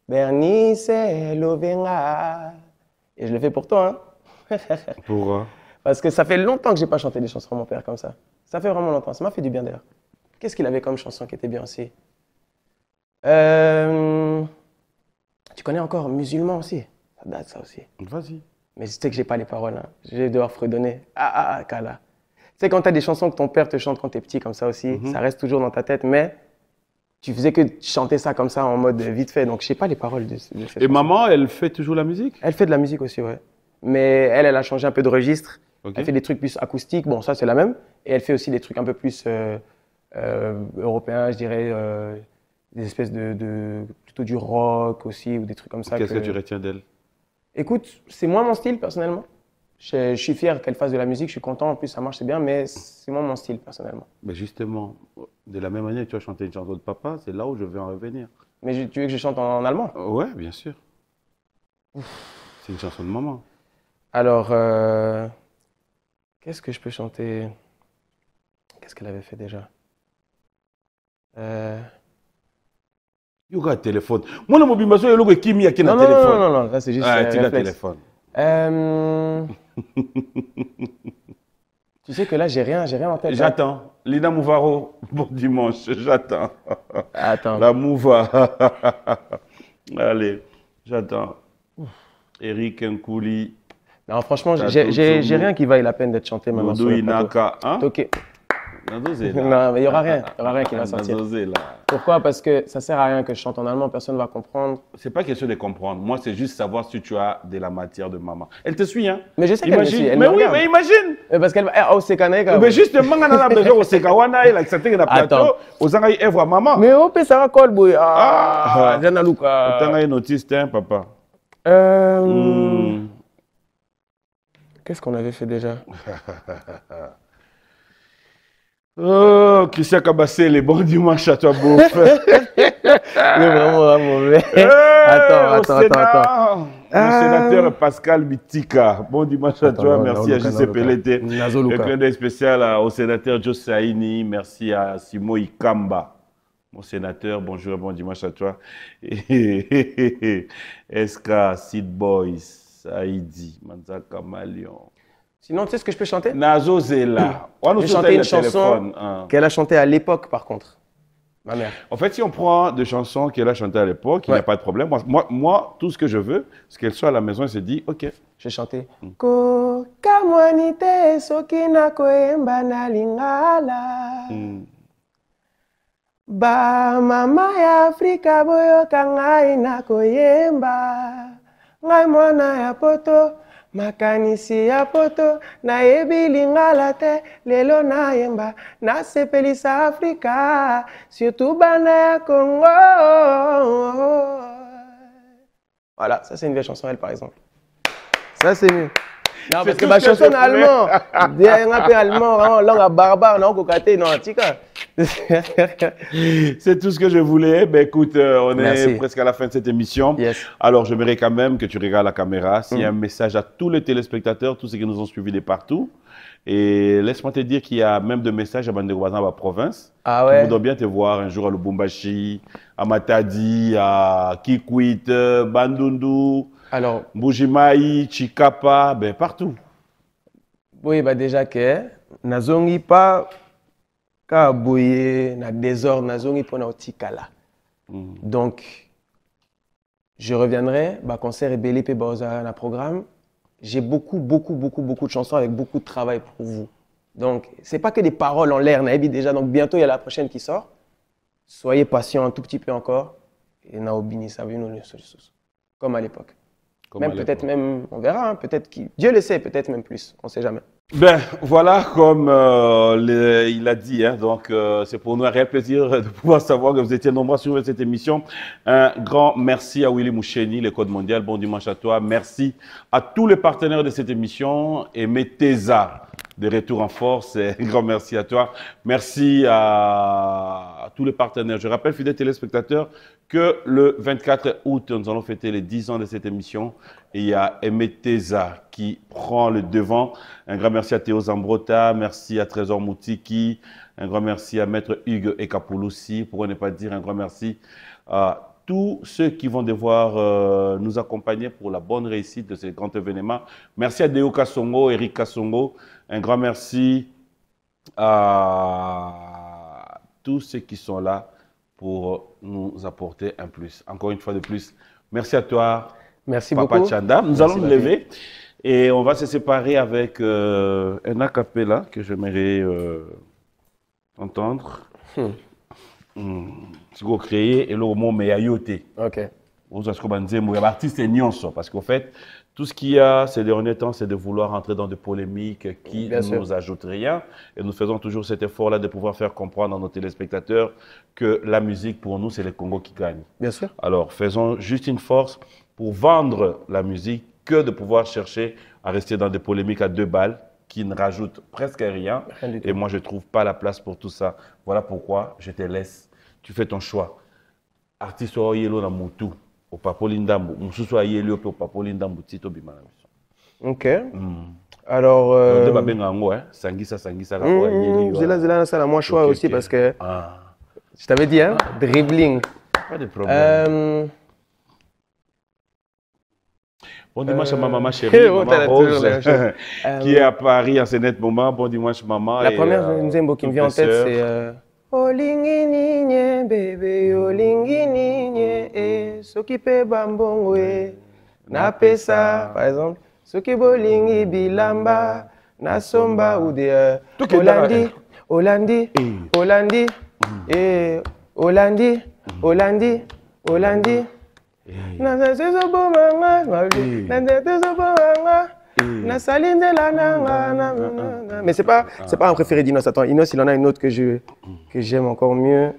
Bernice Lovenga. Et je le fais pour toi, hein. Pourquoi? Parce que ça fait longtemps que j'ai pas chanté des chansons à mon père comme ça. Ça fait vraiment longtemps. Ça m'a fait du bien d'ailleurs. Qu'est-ce qu'il avait comme chanson qui était bien aussi? Tu connais encore Musulman aussi? Ça date ça aussi. Vas-y. Mais je sais que j'ai pas les paroles. Hein. Je vais devoir fredonner. Kala. Tu sais, quand tu as des chansons que ton père te chante quand tu es petit comme ça aussi, ça reste toujours dans ta tête, mais tu faisais que chanter ça comme ça en mode vite fait. Donc je sais pas les paroles de ces Et chansons. maman, elle fait toujours la musique? Elle fait de la musique aussi, ouais. Mais elle a changé un peu de registre. Ok. Elle fait des trucs plus acoustiques. Bon, ça, c'est la même. Et elle fait aussi des trucs un peu plus européens, je dirais. Des espèces plutôt du rock aussi, ou des trucs comme ça. Qu'est-ce que tu retiens d'elle? Écoute, c'est moins mon style, personnellement. Je suis fier qu'elle fasse de la musique, je suis content. En plus, ça marche, c'est bien. Mais c'est moins mon style, personnellement. Mais justement, de la même manière que tu as chanté une chanson de papa, c'est là où je vais en revenir. Mais tu veux que je chante en allemand? Ouais, bien sûr. C'est une chanson de maman. Alors, qu'est-ce que je peux chanter? Qu'est-ce qu'elle avait fait déjà? Yoga téléphone. Moi, le mobile, je suis Kimi qui Non, a non, téléphone. non, ça c'est juste Ah, tu as réflexe. téléphone. Tu sais que là, j'ai rien en tête. J'attends. Lina Mouvaro, bon dimanche, j'attends. Attends. La Mouva. Allez, j'attends. Eric Nkouli. Non, franchement, j'ai rien qui vaille la peine d'être chanté maintenant sur le plateau. Hein? Ok. Non, mais il n'y aura rien qui va sortir. Pourquoi? Parce que ça sert à rien que je chante en allemand, personne ne va comprendre. C'est pas question de comprendre. Moi, c'est juste savoir si tu as de la matière de maman. Elle te suit, hein? Mais je sais qu'elle me suit. Mais oui, mais imagine! Parce qu'elle va. Oh, c'est Kaneka. Mais justement, on a besoin au Sekawana, il a accepté que plateau, aux Angaï Evra maman. Mais oh, ça va quoi, boy? Ah, Jana Luka. Autant un autiste, hein, papa. Qu'est-ce qu'on avait fait déjà? Oh, Christian Kabassé, les bons dimanches à toi, beau. Il est vraiment mauvais. Attends. Mon sénateur Pascal Bitika, bon dimanche à toi, merci à JC Pelete. Un clin d'œil spécial au sénateur Joe Saini, merci à Simo Ikamba. Mon sénateur, bonjour et bon dimanche à toi. Eska, Seed Boys, Saïdi, Manzaka Malion. Sinon, tu sais ce que je peux chanter? Nazo Zela. J'ai chanté une chanson qu'elle a chantée à l'époque, par contre. Ma mère. En fait, si on prend des chansons qu'elle a chantées à l'époque, il n'y a pas de problème. Moi, tout ce que je veux, c'est qu'elle soit à la maison et se dit, OK. J'ai chanté. Ko kamwanite sokina koemba na lingala. Ba mama ya Afrika boyo kangai na koyemba. Ngai mwana ya poto. Makanisi ya poto na yebi lingala te lelo na yemba na sepelisa Afrika surtout bana ya Congo. Voilà, ça c'est une vieille chanson elle par exemple. Ça c'est mieux. Non parce que ma chanson en allemand, un peu allemand, vraiment langue barbare, non kokate non tika. C'est tout ce que je voulais. Ben écoute, on est presque à la fin de cette émission. Yes. Alors, j'aimerais quand même que tu regardes la caméra. S'il y a un message à tous les téléspectateurs, tous ceux qui nous ont suivis de partout. Et laisse-moi te dire qu'il y a même des messages à Bandegouazan, à la province. Ah ouais. Qui voudront bien te voir un jour à Lubumbashi, à Matadi, à Kikwit, Bandundu, alors, Mbujimaï, Chikapa, ben partout. Oui, bah déjà que nazongi pas Kaboye, na désordre, nazongi pour na otikala. Donc, je reviendrai, bah concert et belé pe baoza na programme. J'ai beaucoup de chansons avec beaucoup de travail pour vous. Donc, c'est pas que des paroles en l'air, naïbi déjà. Donc, bientôt, il y a la prochaine qui sort. Soyez patients un tout petit peu encore. Et naobini, ça va nous comme à l'époque. Même peut-être même, on verra, hein, peut-être Dieu le sait, peut-être même plus, on ne sait jamais. Ben voilà, comme il a dit, hein, donc c'est pour nous un réel plaisir de pouvoir savoir que vous étiez nombreux sur cette émission. Un grand merci à Willy Moucheni, le Code Mondial, bon dimanche à toi. Merci à tous les partenaires de cette émission et Meteza de retour en force. Et un grand merci à toi. Merci à tous les partenaires. Je rappelle, fidèles téléspectateurs, que le 24 août, nous allons fêter les 10 ans de cette émission. Et il y a Emeteza qui prend le devant. Un grand merci à Théo Zambrota, merci à Trésor Moutiki, un grand merci à Maître Hugues Ekapouloussi, pour ne pas dire un grand merci à tous ceux qui vont devoir nous accompagner pour la bonne réussite de ce grand événement. Merci à Deo Kassongo, Eric Kassongo, un grand merci à tous ceux qui sont là pour nous apporter un plus. Encore une fois de plus, merci à toi, merci Papa beaucoup. Chanda. Nous allons nous lever et on va se séparer avec un acapella que j'aimerais entendre. Ce qu'on crée et le mot meyayote. Ok. Parce qu'en fait, tout ce qu'il y a ces derniers temps, c'est de vouloir entrer dans des polémiques qui ne nous ajoutent rien. Et nous faisons toujours cet effort-là de pouvoir faire comprendre à nos téléspectateurs que la musique, pour nous, c'est le Congo qui gagne. Bien sûr. Alors, faisons juste une force pour vendre la musique que de pouvoir chercher à rester dans des polémiques à 2 balles qui ne rajoutent presque rien. Et moi, je ne trouve pas la place pour tout ça. Voilà pourquoi je te laisse. Tu fais ton choix. Artiste au yelo na mutu. Au papolindambo. Mususu a yelo au papolindambo tito bimana. Ok. Alors. De babengango, hein. Sangisa. Zela, ça, moi, choix aussi parce que. Je t'avais dit, hein. Dribbling. Pas de problème. Bon dimanche à ma maman chérie, maman Rose, qui est à Paris en ce net moment. Bon dimanche, maman. La première Nzembo qui me vient en tête, c'est Olingi ninye, bébé, olingi ninye, soki pe bambongo, na pesa, par exemple. Soki bolingi bilamba na somba ou de Hollandi mais c'est pas un préféré d'Inos. Attends, Inos il en a une autre que j'aime encore mieux.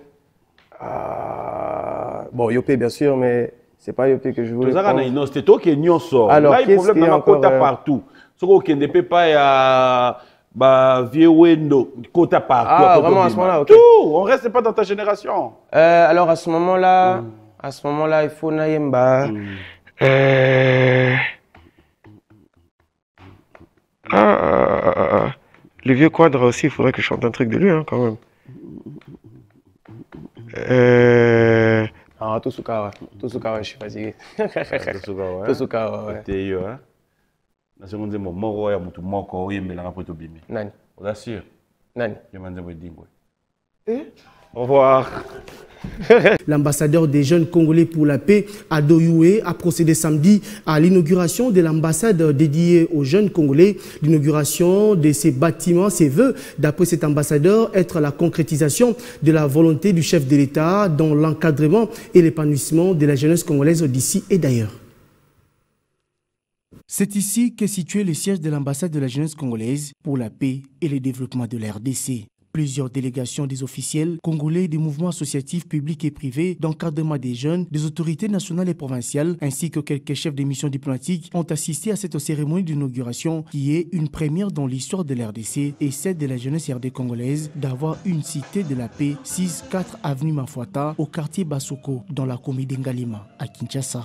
Bon, Yopé bien sûr, mais c'est pas Yopé que je voulais prendre. C'est toi qui es nyonso. Alors, là, il y a un problème dans le partout. Ce qui ne peut pas vieux Wendo, quota partout. Ah, vraiment à ce moment-là, ok. Tout, on reste pas dans ta génération. Alors à ce moment-là, il faut Nayemba. Le vieux Quadra aussi, il faudrait que je chante un truc de lui, hein, quand même. Tosukawa, je suis fatigué. Tosukawa, ouais. Na seconde moko ya mutu moko oyembelanga po to bimi. Nani? Oza sûr? Nani? Au revoir. L'ambassadeur des jeunes congolais pour la paix, Ado Youé, a procédé samedi à l'inauguration de l'ambassade dédiée aux jeunes congolais. L'inauguration de ces bâtiments, ses vœux, d'après cet ambassadeur, être la concrétisation de la volonté du chef de l'État dans l'encadrement et l'épanouissement de la jeunesse congolaise d'ici et d'ailleurs. C'est ici qu'est situé le siège de l'ambassade de la jeunesse congolaise pour la paix et le développement de la RDC. Plusieurs délégations des officiels congolais des mouvements associatifs publics et privés d'encadrement des jeunes, des autorités nationales et provinciales, ainsi que quelques chefs de missions diplomatiques ont assisté à cette cérémonie d'inauguration qui est une première dans l'histoire de l'RDC et celle de la jeunesse RD congolaise d'avoir une cité de la paix 6-4 avenue Mafuata au quartier Basoko dans la commune d'Engalima à Kinshasa.